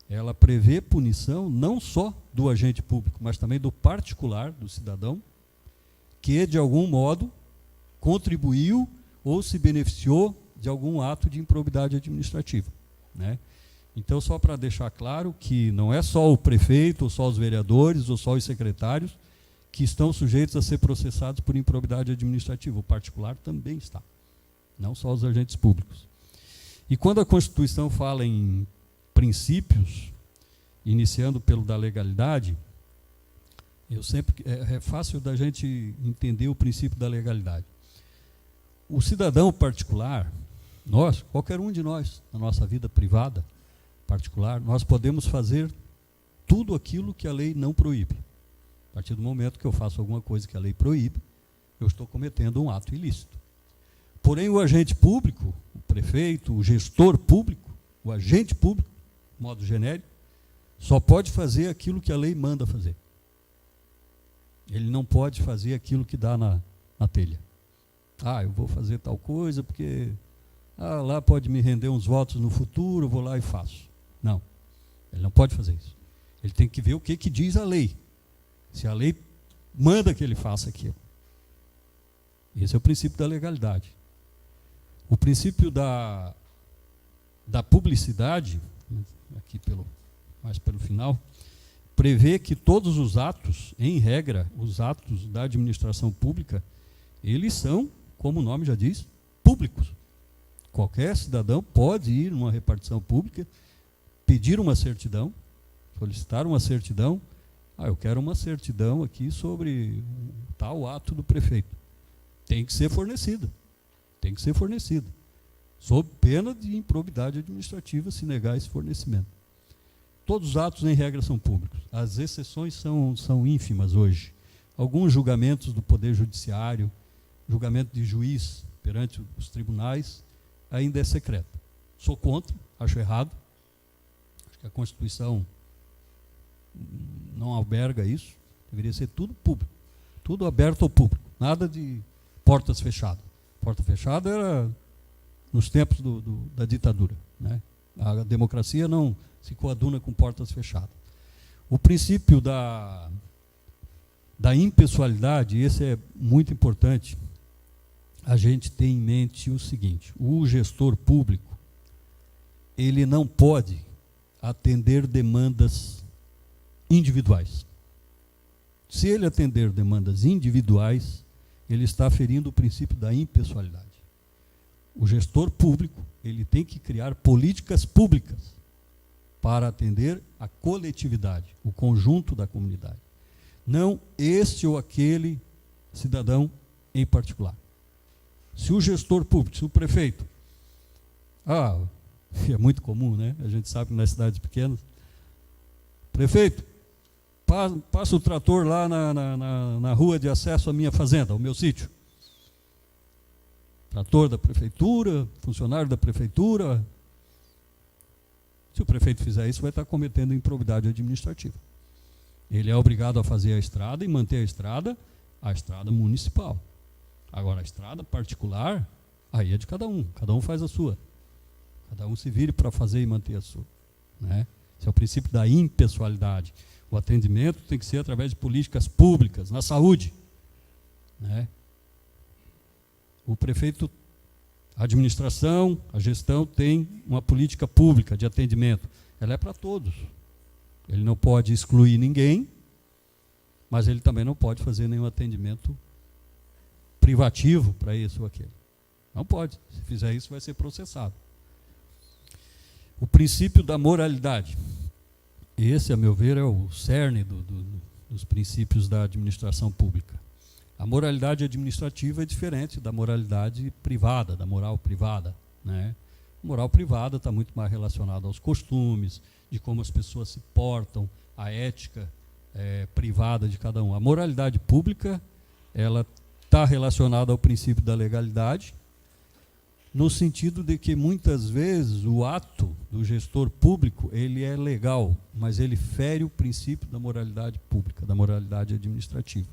ela prevê punição não só do agente público, mas também do particular, do cidadão, que de algum modo contribuiu ou se beneficiou de algum ato de improbidade administrativa, né? Então, só para deixar claro que não é só o prefeito, ou só os vereadores, ou só os secretários que estão sujeitos a ser processados por improbidade administrativa. O particular também está, não só os agentes públicos. E quando a Constituição fala em princípios, iniciando pelo da legalidade, é fácil da gente entender o princípio da legalidade. O cidadão particular, nós, qualquer um de nós, na nossa vida privada, particular, nós podemos fazer tudo aquilo que a lei não proíbe. A partir do momento que eu faço alguma coisa que a lei proíbe, eu estou cometendo um ato ilícito. Porém, o agente público, o prefeito, o gestor público, o agente público, de modo genérico, só pode fazer aquilo que a lei manda fazer. Ele não pode fazer aquilo que dá na telha. Eu vou fazer tal coisa porque lá pode me render uns votos no futuro, eu vou lá e faço. Não. Ele não pode fazer isso. Ele tem que ver o que diz a lei. Se a lei manda que ele faça aquilo. Esse é o princípio da legalidade. O princípio da publicidade, aqui mais pelo final, prevê que todos os atos, em regra, os atos da administração pública, eles são, como o nome já diz, públicos. Qualquer cidadão pode ir numa repartição pública, pedir uma certidão, solicitar uma certidão. Eu quero uma certidão aqui sobre tal ato do prefeito. Tem que ser fornecida. Tem que ser fornecida. Sob pena de improbidade administrativa se negar esse fornecimento. Todos os atos, em regra, são públicos. As exceções são ínfimas hoje. Alguns julgamentos do Poder Judiciário, julgamento de juiz perante os tribunais, ainda é secreto. Sou contra, acho errado. Acho que a Constituição não alberga isso. Deveria ser tudo público. Tudo aberto ao público. Nada de portas fechadas. Porta fechada era nos tempos da ditadura, né? A democracia não se coaduna com portas fechadas. O princípio da impessoalidade, esse é muito importante. A gente tem em mente o seguinte: o gestor público, ele não pode atender demandas individuais. Se ele atender demandas individuais, ele está ferindo o princípio da impessoalidade. O gestor público, ele tem que criar políticas públicas para atender a coletividade, o conjunto da comunidade. Não este ou aquele cidadão em particular. Se o gestor público, se o prefeito, é muito comum, né? A gente sabe que nas cidades pequenas, prefeito, passa o trator lá na rua de acesso à minha fazenda, ao meu sítio. Trator da prefeitura, funcionário da prefeitura. Se o prefeito fizer isso, vai estar cometendo improbidade administrativa. Ele é obrigado a fazer a estrada e manter a estrada municipal. Agora, a estrada particular, aí é de cada um faz a sua. Cada um se vire para fazer e manter a sua, né? Esse é o princípio da impessoalidade. O atendimento tem que ser através de políticas públicas, na saúde, né? O prefeito, a administração, a gestão tem uma política pública de atendimento. Ela é para todos. Ele não pode excluir ninguém, mas ele também não pode fazer nenhum atendimento privativo para esse ou aquele. Não pode. Se fizer isso, vai ser processado. O princípio da moralidade. Esse, a meu ver, é o cerne dos princípios da administração pública. A moralidade administrativa é diferente da moralidade privada, da moral privada, né? A moral privada está muito mais relacionada aos costumes, de como as pessoas se portam, a ética privada de cada um. A moralidade pública, ela está relacionada ao princípio da legalidade, no sentido de que muitas vezes o ato do gestor público, ele é legal, mas ele fere o princípio da moralidade pública, da moralidade administrativa.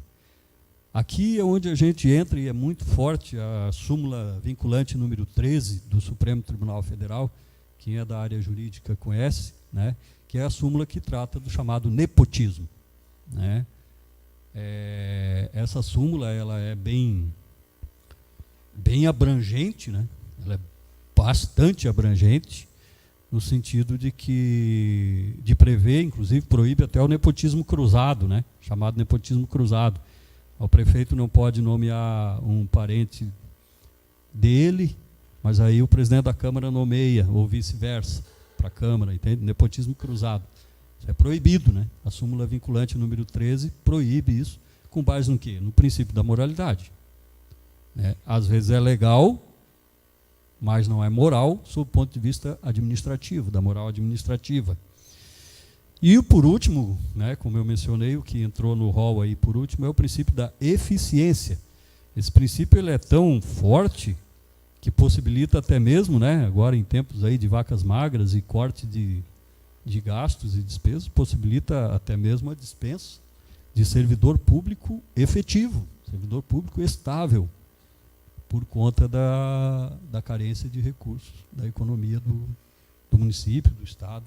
Aqui é onde a gente entra, e é muito forte a súmula vinculante número 13 do Supremo Tribunal Federal, quem é da área jurídica conhece, né, que é a súmula que trata do chamado nepotismo, né? Essa súmula, ela é bem abrangente, né? Ela é bastante abrangente, no sentido de prever, inclusive proíbe até o nepotismo cruzado, né? Chamado nepotismo cruzado. O prefeito não pode nomear um parente dele, mas aí o presidente da Câmara nomeia, ou vice-versa, para a Câmara, entende? Nepotismo cruzado. Isso é proibido, né? A súmula vinculante número 13 proíbe isso, com base no quê? No princípio da moralidade, né? Às vezes é legal, mas não é moral, sob o ponto de vista administrativo, da moral administrativa. E por último, né, como eu mencionei, o que entrou no rol aí por último é o princípio da eficiência. Esse princípio ele é tão forte que possibilita até mesmo, né, agora em tempos aí de vacas magras e corte de gastos e despesas, possibilita até mesmo a dispensa de servidor público efetivo, servidor público estável, por conta da carência de recursos da economia do município, do Estado.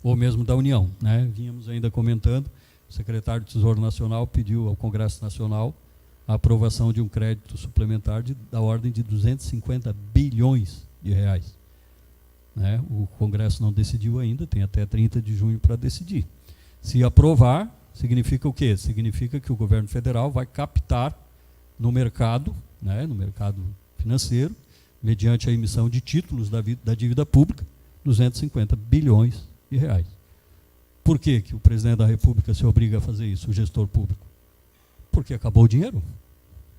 ou mesmo da União, né? Vínhamos ainda comentando, o secretário do Tesouro Nacional pediu ao Congresso Nacional a aprovação de um crédito suplementar da ordem de 250 bilhões de reais. Né? O Congresso não decidiu ainda, tem até 30 de junho para decidir. Se aprovar, significa o quê? Significa que o governo federal vai captar no mercado, né, no mercado financeiro, mediante a emissão de títulos da dívida pública, 250 bilhões de reais. Por que que o presidente da República se obriga a fazer isso, o gestor público? Porque acabou o dinheiro,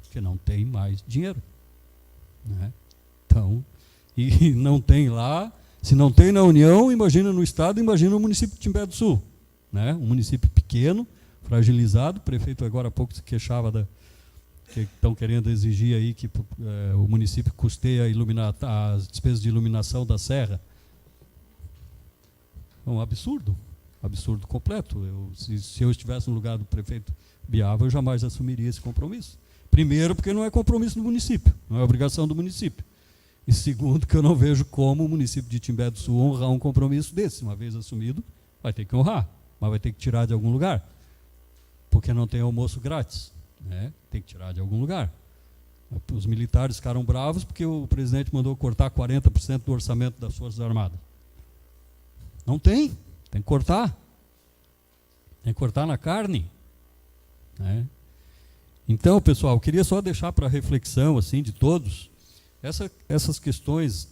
porque não tem mais dinheiro. Né? Então, e não tem lá, se não tem na União, imagina no Estado, imagina no município de Timbé do Sul. Né? Um município pequeno, fragilizado, o prefeito agora há pouco se queixava que estão querendo exigir aí que o município custeie as despesas de iluminação da serra. É um absurdo completo. Se eu estivesse no lugar do prefeito Biava, eu jamais assumiria esse compromisso. Primeiro, porque não é compromisso do município, não é obrigação do município. E segundo, que eu não vejo como o município de Timbé do Sul honrar um compromisso desse. Uma vez assumido, vai ter que honrar, mas vai ter que tirar de algum lugar, porque não tem almoço grátis. Né? Tem que tirar de algum lugar. Os militares ficaram bravos porque o presidente mandou cortar 40% do orçamento das Forças Armadas. Não tem que cortar. Tem que cortar na carne. Né? Então, pessoal, queria só deixar para reflexão assim, de todos, essas questões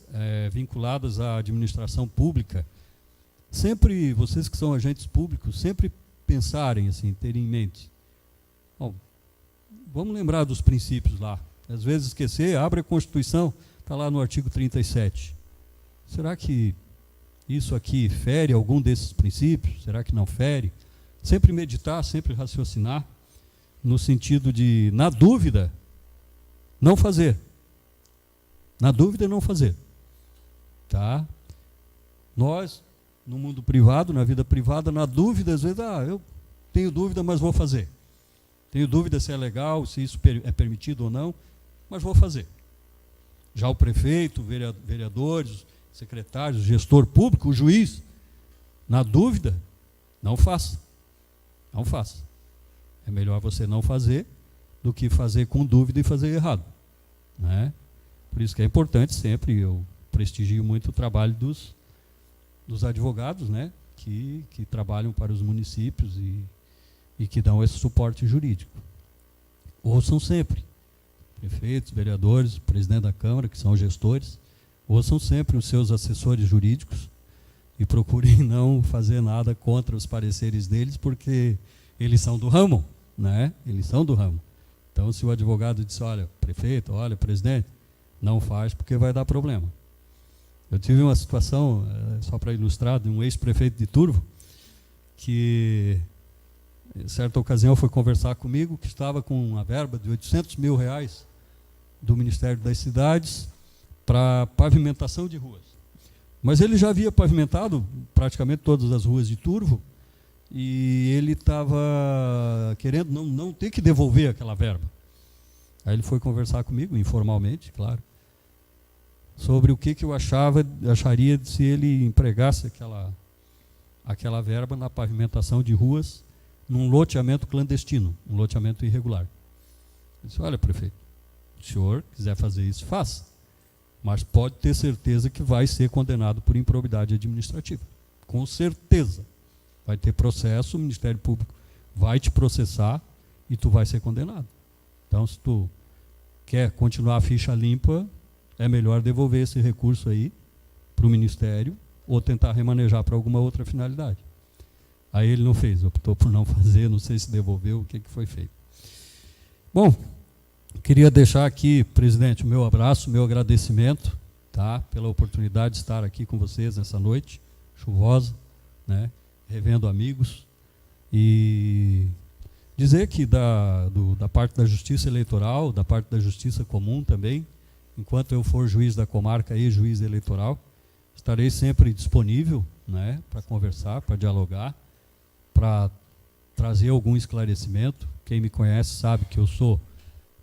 vinculadas à administração pública. Sempre, vocês que são agentes públicos, sempre pensarem, assim, terem em mente. Bom, vamos lembrar dos princípios lá. Às vezes esquecer, abre a Constituição, está lá no artigo 37. Será que isso aqui fere algum desses princípios? Será que não fere? Sempre meditar, sempre raciocinar, no sentido de, na dúvida, não fazer. Na dúvida, não fazer. Tá? Nós, no mundo privado, na vida privada, na dúvida, às vezes, eu tenho dúvida, mas vou fazer. Tenho dúvida se é legal, se isso é permitido ou não, mas vou fazer. Já o prefeito, vereadores, secretários, gestor público, o juiz, na dúvida, não faça. Não faça. É melhor você não fazer do que fazer com dúvida e fazer errado. Né? Por isso que é importante sempre, eu prestigio muito o trabalho dos advogados, né? que trabalham para os municípios e que dão esse suporte jurídico. Ouçam sempre, prefeitos, vereadores, presidente da Câmara, que são gestores, ouçam sempre os seus assessores jurídicos e procurem não fazer nada contra os pareceres deles, porque eles são do ramo, né? Eles são do ramo. Então, se o advogado disser, olha, prefeito, olha, presidente, não faz porque vai dar problema. Eu tive uma situação, só para ilustrar, de um ex-prefeito de Turvo, que em certa ocasião foi conversar comigo, que estava com uma verba de 800 mil reais do Ministério das Cidades para pavimentação de ruas. Mas ele já havia pavimentado praticamente todas as ruas de Turvo e ele estava querendo não ter que devolver aquela verba. Aí ele foi conversar comigo, informalmente, claro, sobre o que eu acharia se ele empregasse aquela verba na pavimentação de ruas num loteamento clandestino, um loteamento irregular. Eu disse, olha, prefeito, se o senhor quiser fazer isso, faça. Mas pode ter certeza que vai ser condenado por improbidade administrativa. Com certeza. Vai ter processo, o Ministério Público vai te processar e tu vai ser condenado. Então, se tu quer continuar a ficha limpa, é melhor devolver esse recurso aí para o Ministério ou tentar remanejar para alguma outra finalidade. Aí ele não fez, optou por não fazer, não sei se devolveu, o que foi feito. Bom, queria deixar aqui, presidente, o meu abraço, o meu agradecimento, tá, pela oportunidade de estar aqui com vocês nessa noite chuvosa, né, revendo amigos, e dizer que da parte da Justiça Eleitoral, da parte da Justiça Comum também, enquanto eu for juiz da comarca e juiz eleitoral, estarei sempre disponível, né, para conversar, para dialogar, para trazer algum esclarecimento. Quem me conhece sabe que eu sou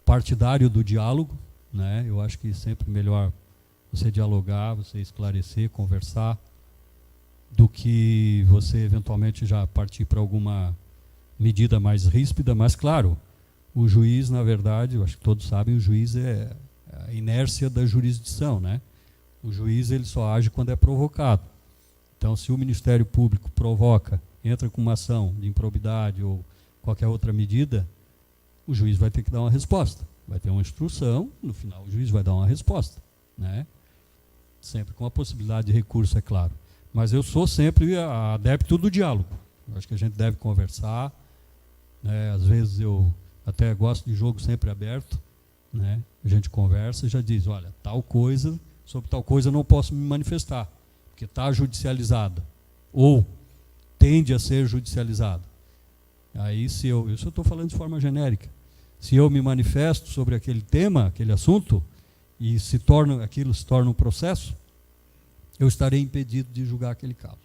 partidário do diálogo, né? Eu acho que sempre melhor você dialogar, você esclarecer, conversar, do que você eventualmente já partir para alguma medida mais ríspida, mas claro, o juiz, na verdade, eu acho que todos sabem, o juiz é a inércia da jurisdição, né? O juiz ele só age quando é provocado. Então, se o Ministério Público provoca, entra com uma ação de improbidade ou qualquer outra medida, o juiz vai ter que dar uma resposta. Vai ter uma instrução, no final o juiz vai dar uma resposta, né? Sempre com a possibilidade de recurso, é claro. Mas eu sou sempre adepto do diálogo. Eu acho que a gente deve conversar, né? Às vezes eu até gosto de jogo sempre aberto, né? A gente conversa e já diz, olha, tal coisa, sobre tal coisa eu não posso me manifestar, porque está judicializada, ou tende a ser judicializada. Aí, se eu estou falando de forma genérica, se eu me manifesto sobre aquele tema, aquele assunto, e aquilo se torna um processo, eu estarei impedido de julgar aquele caso,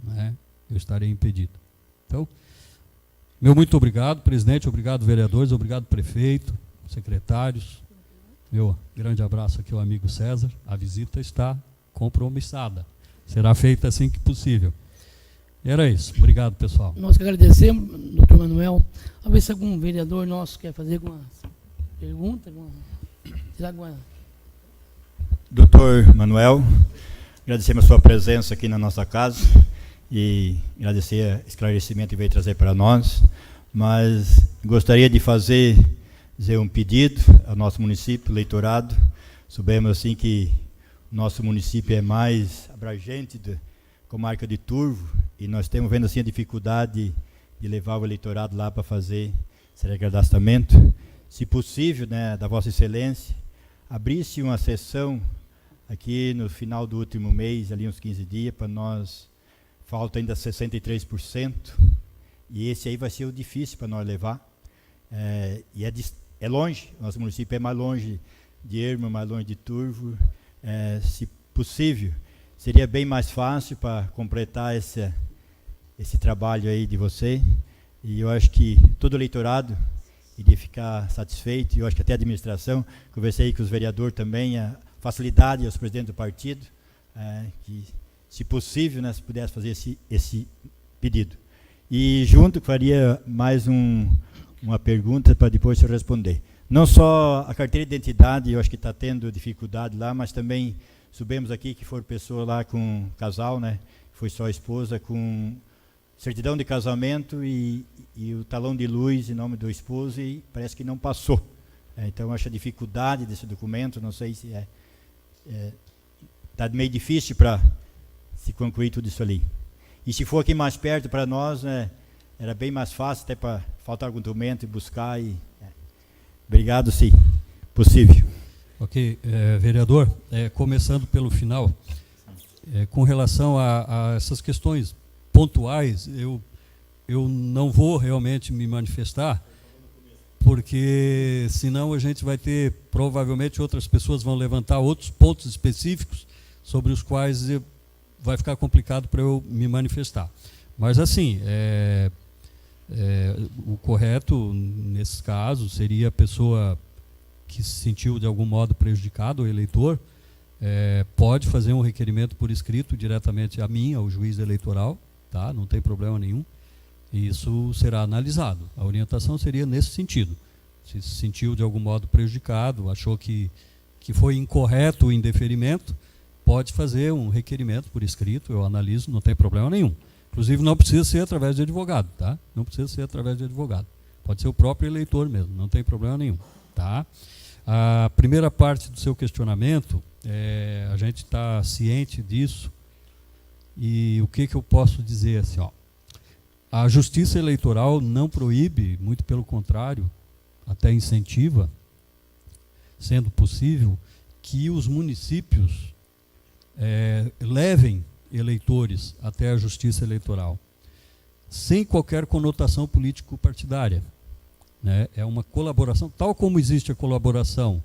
né? Eu estarei impedido. Então, meu muito obrigado, presidente, obrigado, vereadores, obrigado, prefeito, secretários. Meu grande abraço aqui ao amigo César. A visita está compromissada. Será feita assim que possível. Era isso. Obrigado, pessoal. Nós que agradecemos, doutor Manuel. Vamos ver se algum vereador nosso quer fazer alguma pergunta, Doutor Manuel, agradecemos a sua presença aqui na nossa casa e agradecer o esclarecimento que veio trazer para nós, mas gostaria de fazer um pedido ao nosso município, eleitorado. Soubemos assim que o nosso município é mais abrangente da comarca de Turvo e nós estamos vendo assim a dificuldade de levar o eleitorado lá para fazer esse cadastramento. Se possível, né, da Vossa Excelência, abrisse uma sessão aqui no final do último mês, ali uns 15 dias, para nós, falta ainda 63%, e esse aí vai ser o difícil para nós levar. E é longe, nosso município é mais longe de Ermo, mais longe de Turvo. Se possível, seria bem mais fácil para completar esse trabalho aí de você, e eu acho que todo eleitorado iria ficar satisfeito, e eu acho que até a administração, conversei com os vereadores também, a facilidade aos presidentes do partido, que, se possível, né, se pudesse fazer esse pedido. E junto, faria mais uma pergunta para depois eu responder. Não só a carteira de identidade, eu acho que está tendo dificuldade lá, mas também soubemos aqui que foram pessoas lá com casal, né, foi só a esposa, com certidão de casamento e o talão de luz em nome do esposo, e parece que não passou. Então, eu acho a dificuldade desse documento, não sei se está meio difícil para se concluir tudo isso ali. E se for aqui mais perto para nós, era bem mais fácil, até para faltar algum documento e buscar. Obrigado, se possível. Ok, vereador, começando pelo final, com relação a essas questões pontuais, eu não vou realmente me manifestar, porque senão a gente vai ter, provavelmente outras pessoas vão levantar outros pontos específicos sobre os quais vai ficar complicado para eu me manifestar. Mas assim, o correto nesses casos seria a pessoa que se sentiu de algum modo prejudicado, o eleitor, pode fazer um requerimento por escrito diretamente a mim, ao juiz eleitoral, tá? Não tem problema nenhum. E isso será analisado. A orientação seria nesse sentido. Se sentiu de algum modo prejudicado, achou que foi incorreto o indeferimento, pode fazer um requerimento por escrito, eu analiso, não tem problema nenhum. Inclusive, não precisa ser através de advogado, tá? Não precisa ser através de advogado. Pode ser o próprio eleitor mesmo, não tem problema nenhum, tá? A primeira parte do seu questionamento, a gente está ciente disso, e o que eu posso dizer assim, ó? A Justiça Eleitoral não proíbe, muito pelo contrário, até incentiva, sendo possível, que os municípios levem eleitores até a Justiça Eleitoral, sem qualquer conotação político-partidária, né? É uma colaboração, tal como existe a colaboração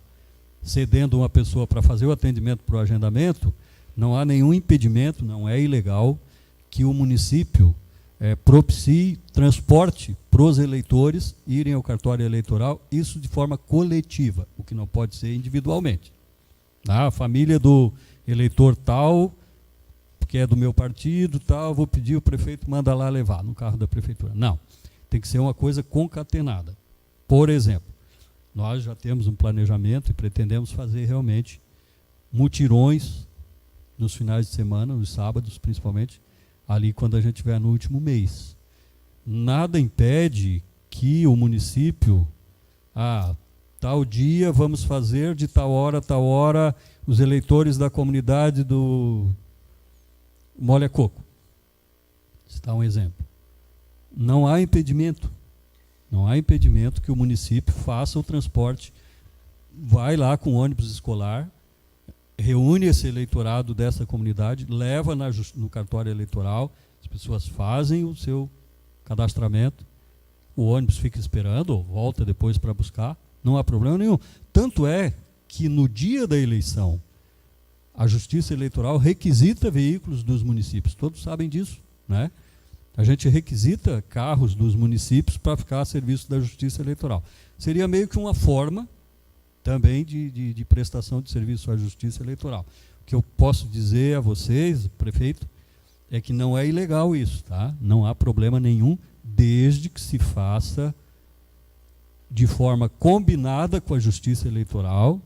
cedendo uma pessoa para fazer o atendimento para o agendamento, não há nenhum impedimento, não é ilegal que o município propicie transporte para os eleitores irem ao cartório eleitoral, isso de forma coletiva, o que não pode ser individualmente. A família do eleitor tal, porque é do meu partido, tal, vou pedir, o prefeito manda lá levar no carro da prefeitura. Não, tem que ser uma coisa concatenada. Por exemplo, nós já temos um planejamento e pretendemos fazer realmente mutirões nos finais de semana, nos sábados principalmente, ali quando a gente estiver no último mês. Nada impede que o município, tal dia vamos fazer de tal hora, os eleitores da comunidade do Molha Coco. Citar um exemplo. Não há impedimento que o município faça o transporte, vai lá com ônibus escolar, reúne esse eleitorado dessa comunidade, leva no cartório eleitoral, as pessoas fazem o seu cadastramento, o ônibus fica esperando, ou volta depois para buscar, não há problema nenhum. Tanto é que no dia da eleição, a Justiça Eleitoral requisita veículos dos municípios, todos sabem disso, né? A gente requisita carros dos municípios para ficar a serviço da Justiça Eleitoral. Seria meio que uma forma também de prestação de serviço à Justiça Eleitoral. O que eu posso dizer a vocês, prefeito, é que não é ilegal isso, tá? Não há problema nenhum, desde que se faça de forma combinada com a Justiça Eleitoral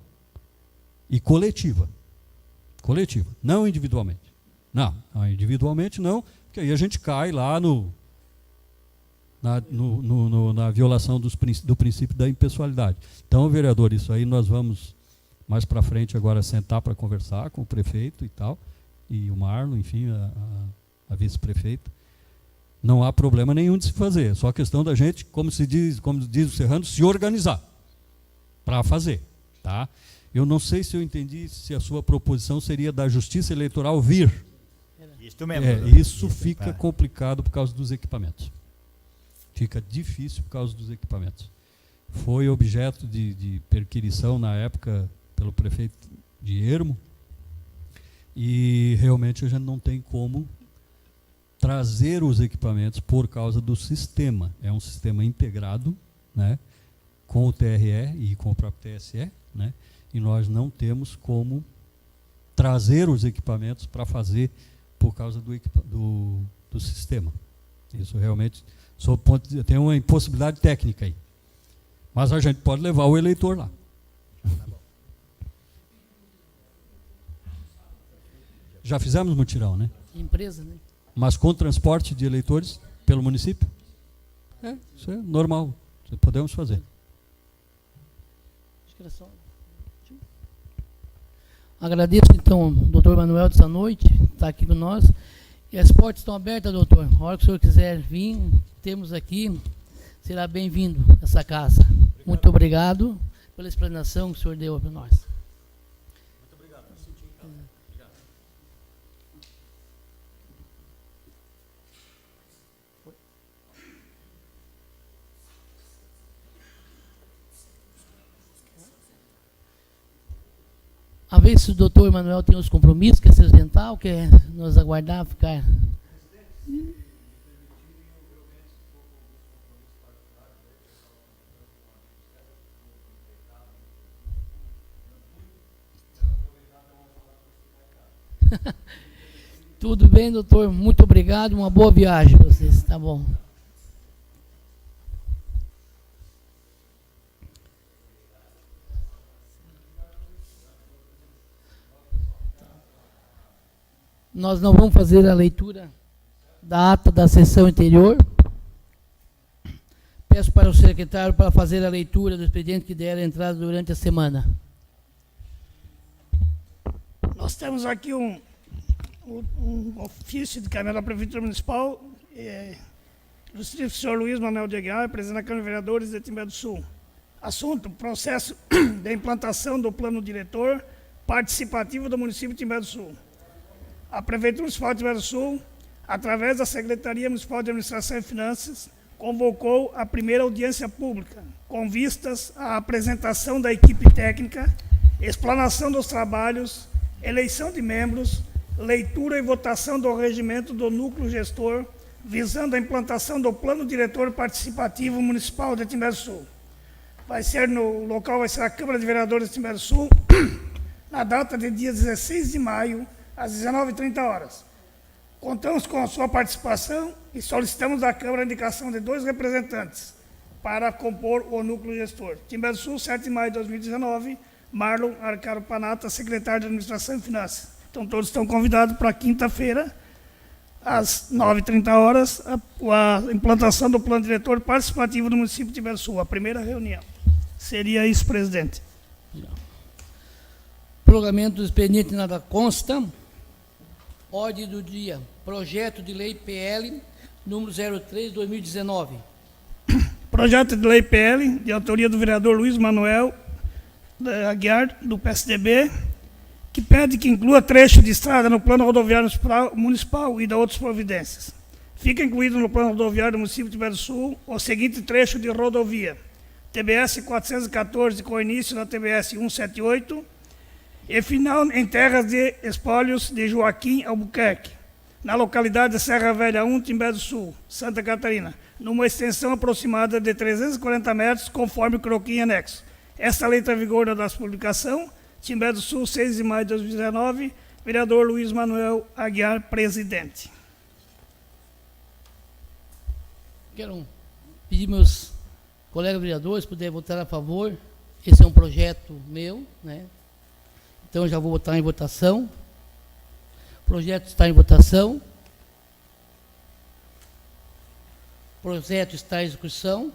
e coletiva. Coletiva, não individualmente. Não, individualmente não, porque aí a gente cai lá na violação do princípio da impessoalidade. Então, vereador, isso aí nós vamos mais para frente agora sentar para conversar com o prefeito e tal, e o Marlon, enfim, a vice-prefeita. Não há problema nenhum de se fazer, é só questão da gente, como diz o Serrano, se organizar para fazer, tá? Eu não sei se eu entendi se a sua proposição seria da Justiça Eleitoral vir. Isso mesmo. Isso fica complicado por causa dos equipamentos. Fica difícil por causa dos equipamentos. Foi objeto de perquisição na época pelo prefeito de Ermo, e realmente a gente não tem como trazer os equipamentos por causa do sistema. É um sistema integrado, né, com o TRE e com o próprio TSE, né, e nós não temos como trazer os equipamentos para fazer por causa do sistema. Isso realmente, tem uma impossibilidade técnica aí. Mas a gente pode levar o eleitor lá. Já fizemos mutirão, né? Empresa, né? Mas com transporte de eleitores pelo município? Isso é normal. Podemos fazer. Acho que era só. Agradeço, então, ao doutor Manuel dessa noite, estar aqui com nós. E as portas estão abertas, doutor. A hora que o senhor quiser vir, temos aqui, será bem-vindo a essa casa. Muito obrigado pela explanação que o senhor deu para nós. Muito obrigado. Obrigado. A ver se o doutor Emanuel tem os compromissos, quer se ausentar ou quer nos aguardar, ficar... Tudo bem, doutor, muito obrigado, uma boa viagem para vocês, tá bom. Nós não vamos fazer a leitura da ata da sessão anterior. Peço para o secretário para fazer a leitura do expediente que der entrada durante a semana. Nós temos aqui um ofício de canal da Prefeitura Municipal, do senhor Luiz Manuel de Aguiar, presidente da Câmara de Vereadores de Timbé do Sul. Assunto: processo de implantação do plano diretor participativo do município de Timbé do Sul. A Prefeitura Municipal de Timbé do Sul, através da Secretaria Municipal de Administração e Finanças, convocou a primeira audiência pública, com vistas à apresentação da equipe técnica, explanação dos trabalhos, eleição de membros, leitura e votação do regimento do núcleo gestor, visando a implantação do plano diretor participativo municipal de Timbé do Sul. O local vai ser a Câmara de Vereadores de Timbé do Sul, na data de dia 16 de maio, às 19h30. Contamos com a sua participação e solicitamos da Câmara a indicação de 2 representantes para compor o núcleo gestor. Timbé do Sul, 7 de maio de 2019, Marlon Arcaro Panata, secretário de Administração e Finanças. Então, todos estão convidados para quinta-feira, às 9h30, a implantação do plano diretor participativo do município de Timbé do Sul, a primeira reunião. Seria isso, presidente. Prolongamento do expediente nada consta. Ordem do dia. Projeto de lei PL número 03/2019. Projeto de lei PL, de autoria do vereador Luiz Manuel Aguiar, do PSDB, que pede que inclua trecho de estrada no plano rodoviário municipal e da outras providências. Fica incluído no plano rodoviário do município de Timbé do Sul o seguinte trecho de rodovia: TBS 414, com início na TBS 178, e final em terras de espólios de Joaquim Albuquerque, na localidade de Serra Velha 1, Timbé do Sul, Santa Catarina, numa extensão aproximada de 340 metros, conforme o croquis anexo. Esta lei está em vigor na nossa publicação. Timbé do Sul, 6 de maio de 2019, vereador Luiz Manuel Aguiar, presidente. Quero pedir meus colegas vereadores puderem votar a favor. Esse é um projeto meu, né? Então, já vou botar em votação. O projeto está em votação. O projeto está em execução.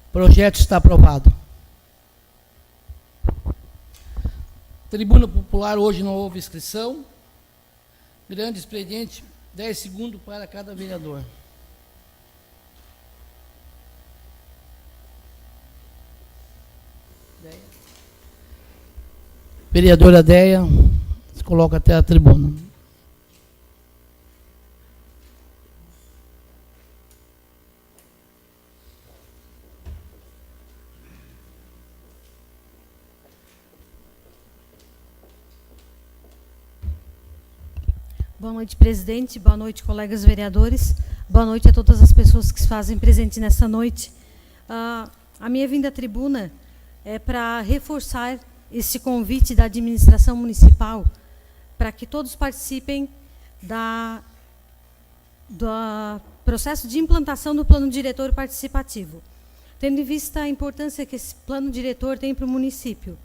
O projeto está aprovado. Tribuna Popular, hoje não houve inscrição. Grande expediente, 10 segundos para cada vereador. Vereadora Deia, se coloca até a tribuna. Boa noite, presidente. Boa noite, colegas vereadores. Boa noite a todas as pessoas que se fazem presente nessa noite. A minha vinda à tribuna é para reforçar esse convite da administração municipal para que todos participem do processo de implantação do plano diretor participativo, tendo em vista a importância que esse plano diretor tem para o município.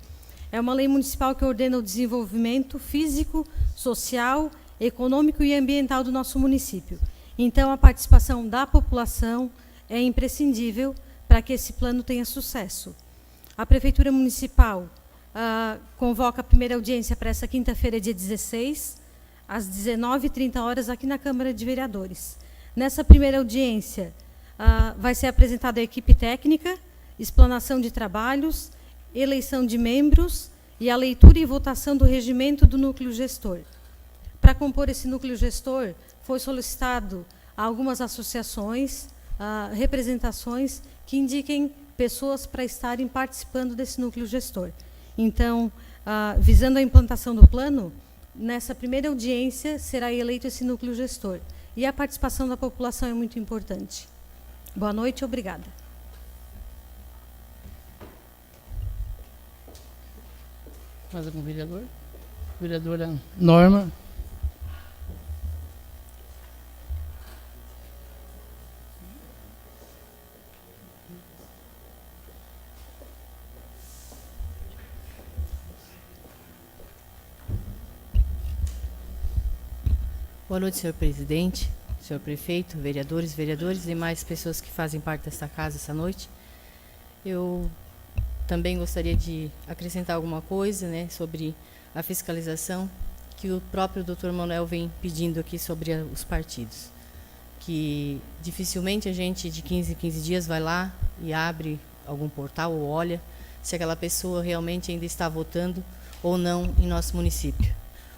É uma lei municipal que ordena o desenvolvimento físico, social, econômico e ambiental do nosso município. Então, a participação da população é imprescindível para que esse plano tenha sucesso. A Prefeitura Municipal convoca a primeira audiência para essa quinta-feira, dia 16, às 19h30, aqui na Câmara de Vereadores. Nessa primeira audiência, vai ser apresentada a equipe técnica, explanação de trabalhos, eleição de membros e a leitura e votação do regimento do núcleo gestor. Para compor esse núcleo gestor, foi solicitado a algumas associações, representações que indiquem pessoas para estarem participando desse núcleo gestor. Então, visando a implantação do plano, nessa primeira audiência será eleito esse núcleo gestor. E a participação da população é muito importante. Boa noite e obrigada. Mais algum vereador? Vereadora Norma. Boa noite, senhor presidente, senhor prefeito, vereadores e demais pessoas que fazem parte desta casa essa noite. Eu também gostaria de acrescentar alguma coisa, né, sobre a fiscalização que o próprio Dr. Manuel vem pedindo aqui sobre os partidos. Que dificilmente a gente, de 15 em 15 dias, vai lá e abre algum portal ou olha se aquela pessoa realmente ainda está votando ou não em nosso município.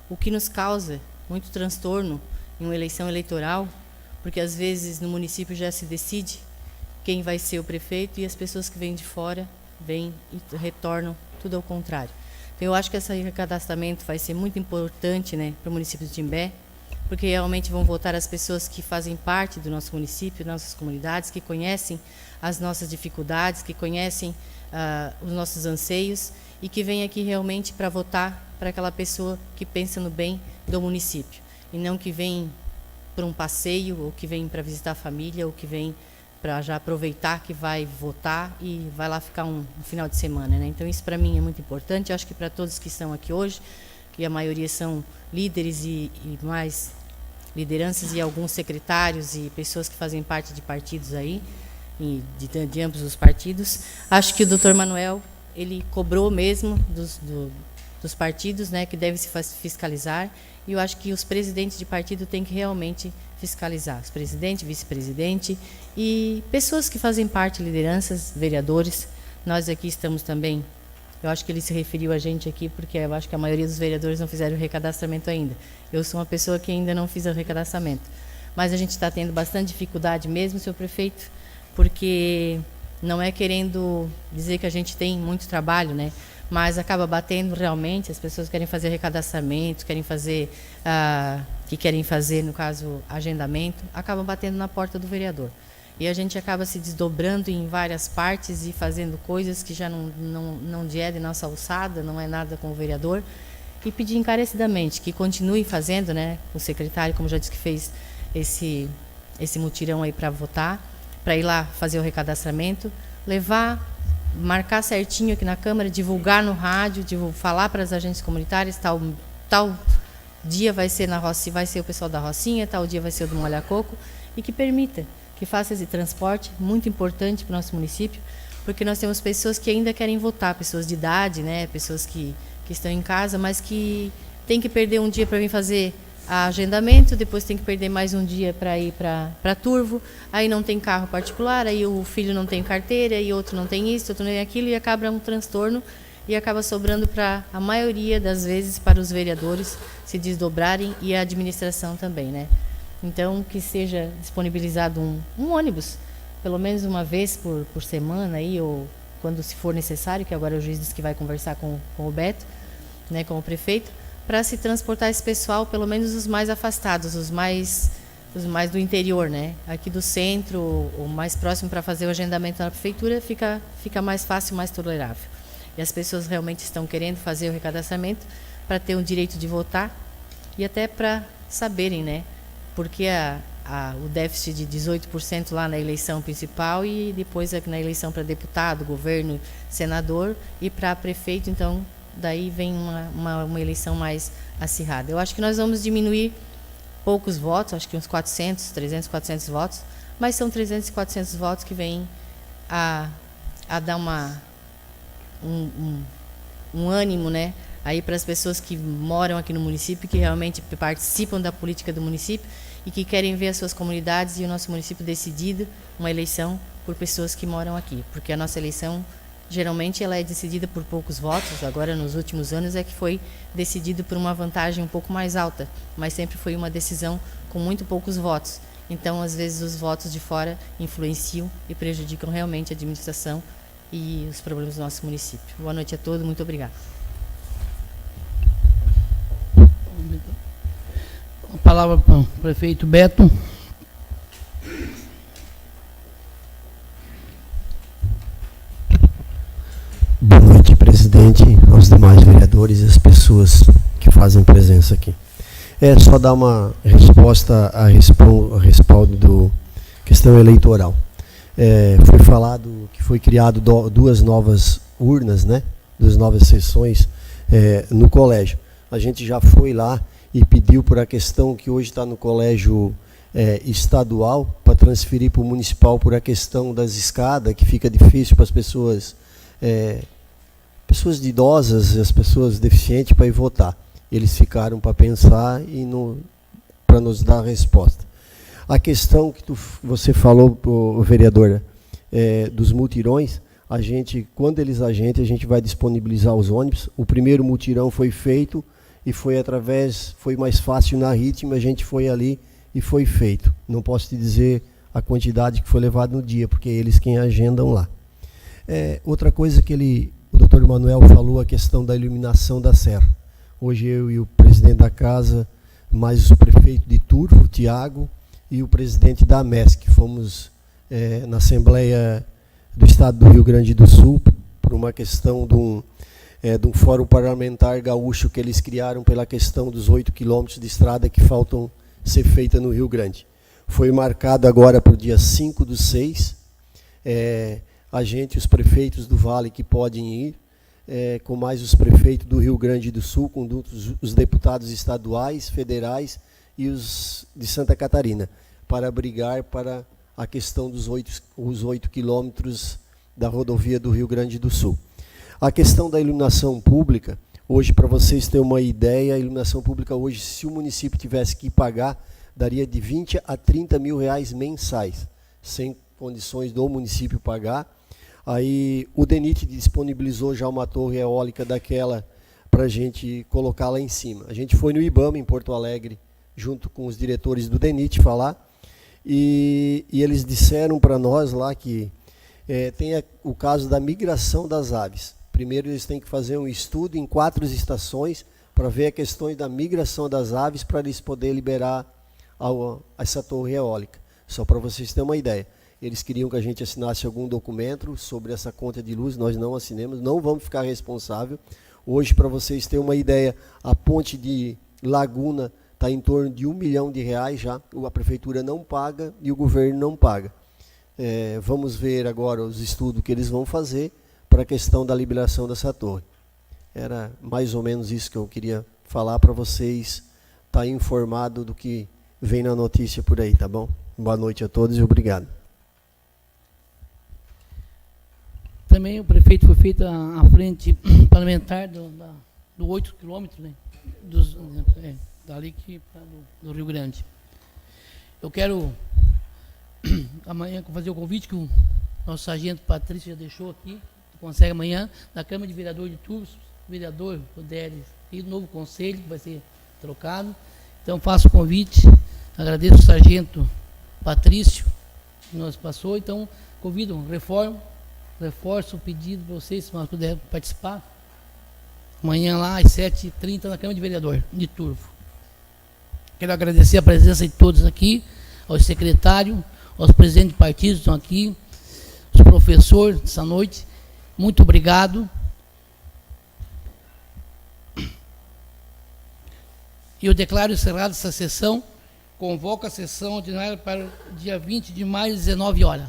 O que nos causa muito transtorno em uma eleição eleitoral, porque às vezes no município já se decide quem vai ser o prefeito e as pessoas que vêm de fora vêm e retornam tudo ao contrário. Então, eu acho que esse recadastramento vai ser muito importante, né, para o município de Timbé, porque realmente vão votar as pessoas que fazem parte do nosso município, nossas comunidades, que conhecem as nossas dificuldades, que conhecem os nossos anseios e que vem aqui realmente para votar para aquela pessoa que pensa no bem do município e não que vem para um passeio ou que vem para visitar a família ou que vem para já aproveitar que vai votar e vai lá ficar um final de semana, né? Então isso para mim é muito importante. Eu acho que para todos que estão aqui hoje, que a maioria são líderes e mais lideranças e alguns secretários e pessoas que fazem parte de partidos aí, e de ambos os partidos, acho que o Dr. Manuel, ele cobrou mesmo dos partidos, né, que deve se fiscalizar, e eu acho que os presidentes de partido têm que realmente fiscalizar, os presidente, vice-presidente e pessoas que fazem parte, lideranças, vereadores. Nós aqui estamos também, eu acho que ele se referiu a gente aqui, porque eu acho que a maioria dos vereadores não fizeram o recadastramento ainda. Eu sou uma pessoa que ainda não fiz o recadastramento, mas a gente está tendo bastante dificuldade mesmo, senhor prefeito, porque não é querendo dizer que a gente tem muito trabalho, né? Mas acaba batendo realmente, as pessoas querem fazer recadastramento, querem fazer, no caso, agendamento, acabam batendo na porta do vereador. E a gente acaba se desdobrando em várias partes e fazendo coisas que já não é de nossa alçada, não é nada com o vereador. E pedir encarecidamente que continue fazendo, né? O secretário, como já disse, que fez esse mutirão aí para votar, para ir lá fazer o recadastramento, marcar certinho aqui na Câmara, divulgar no rádio, falar para as agências comunitárias, tal dia vai ser na Rocinha, vai ser o pessoal da Rocinha, tal dia vai ser o do Molha Coco, e que permita, que faça esse transporte, muito importante para o nosso município, porque nós temos pessoas que ainda querem votar, pessoas de idade, né, pessoas que estão em casa, mas que tem que perder um dia para vir fazer agendamento, depois tem que perder mais um dia para ir para Turvo, aí não tem carro particular, aí o filho não tem carteira, e outro não tem isso, outro não tem aquilo, e acaba um transtorno, e acaba sobrando para a maioria das vezes para os vereadores se desdobrarem e a administração também, né? Então, que seja disponibilizado um ônibus, pelo menos uma vez por semana, aí, ou quando se for necessário, que agora o juiz disse que vai conversar com o Beto, né, com o prefeito, para se transportar esse pessoal, pelo menos os mais afastados, os mais do interior, né? Aqui do centro, o mais próximo para fazer o agendamento na prefeitura, fica mais fácil, mais tolerável. E as pessoas realmente estão querendo fazer o recadastramento para ter o direito de votar e até para saberem, né? Porque o déficit de 18% lá na eleição principal e depois na eleição para deputado, governo, senador e para prefeito, então daí vem uma eleição mais acirrada. Eu acho que nós vamos diminuir poucos votos, acho que uns 300, 400 votos, mas são 300 e 400 votos que vêm a dar um ânimo, né, aí para as pessoas que moram aqui no município, que realmente participam da política do município e que querem ver as suas comunidades e o nosso município decidido uma eleição por pessoas que moram aqui, porque a nossa eleição geralmente ela é decidida por poucos votos, agora nos últimos anos é que foi decidido por uma vantagem um pouco mais alta, mas sempre foi uma decisão com muito poucos votos. Então, às vezes, os votos de fora influenciam e prejudicam realmente a administração e os problemas do nosso município. Boa noite a todos, muito obrigada. A palavra para o prefeito Beto. Boa noite, presidente, aos demais vereadores e as pessoas que fazem presença aqui. É só dar uma resposta a respaldo do questão eleitoral. Foi falado que foi criado duas novas urnas, né? 2 novas sessões no colégio. A gente já foi lá e pediu por a questão que hoje está no colégio estadual para transferir para o municipal por a questão das escadas, que fica difícil para as pessoas pessoas idosas, as pessoas deficientes para ir votar. Eles ficaram para pensar e para nos dar a resposta. A questão que você falou, vereadora, dos mutirões, quando eles agendam, a gente vai disponibilizar os ônibus. O primeiro mutirão foi feito e foi mais fácil na ritmo, a gente foi ali e foi feito. Não posso te dizer a quantidade que foi levada no dia, porque é eles quem agendam lá. Outra coisa que o doutor Manuel falou, a questão da iluminação da serra. Hoje eu e o presidente da casa, mais o prefeito de Turvo, o Tiago, e o presidente da MESC, fomos na Assembleia do Estado do Rio Grande do Sul por uma questão de um fórum parlamentar gaúcho que eles criaram pela questão dos 8 quilômetros de estrada que faltam ser feita no Rio Grande. Foi marcado agora para o dia 5/6, a gente, os prefeitos do Vale que podem ir, com mais os prefeitos do Rio Grande do Sul, com os deputados estaduais, federais e os de Santa Catarina, para brigar para a questão dos 8 quilômetros da rodovia do Rio Grande do Sul. A questão da iluminação pública, hoje, para vocês terem uma ideia, a iluminação pública hoje, se o município tivesse que pagar, daria de 20 a 30 mil reais mensais, sem condições do município pagar. Aí o DENIT disponibilizou já uma torre eólica daquela para a gente colocar lá em cima. A gente foi no IBAMA, em Porto Alegre, junto com os diretores do DENIT falar, e eles disseram para nós lá que tem o caso da migração das aves. Primeiro eles têm que fazer um estudo em 4 estações para ver a questão da migração das aves para eles poderem liberar essa torre eólica. Só para vocês terem uma ideia. Eles queriam que a gente assinasse algum documento sobre essa conta de luz, nós não assinamos, não vamos ficar responsável. Hoje, para vocês terem uma ideia, a ponte de Laguna está em torno de R$1 milhão já, a prefeitura não paga e o governo não paga. Vamos ver agora os estudos que eles vão fazer para a questão da liberação dessa torre. Era mais ou menos isso que eu queria falar para vocês, estar informado do que vem na notícia por aí, tá bom? Boa noite a todos e obrigado. Também o prefeito foi feita a frente parlamentar do 8 quilômetros, né? Dali do Rio Grande. Eu quero amanhã fazer o convite que o nosso sargento Patrício já deixou aqui, consegue amanhã, na Câmara de Vereador de Turvos, o vereador Rodélis e o novo conselho que vai ser trocado. Então faço o convite, agradeço o sargento Patrício que nos passou, então convido, reforço o pedido para vocês, se nós puderem participar, amanhã lá às 7h30 na Câmara de Vereador de Turvo. Quero agradecer a presença de todos aqui, aos secretários, aos presidentes de partidos que estão aqui, os professores dessa noite, muito obrigado. E eu declaro encerrada essa sessão, convoco a sessão ordinária para o dia 20 de maio, às 19 horas.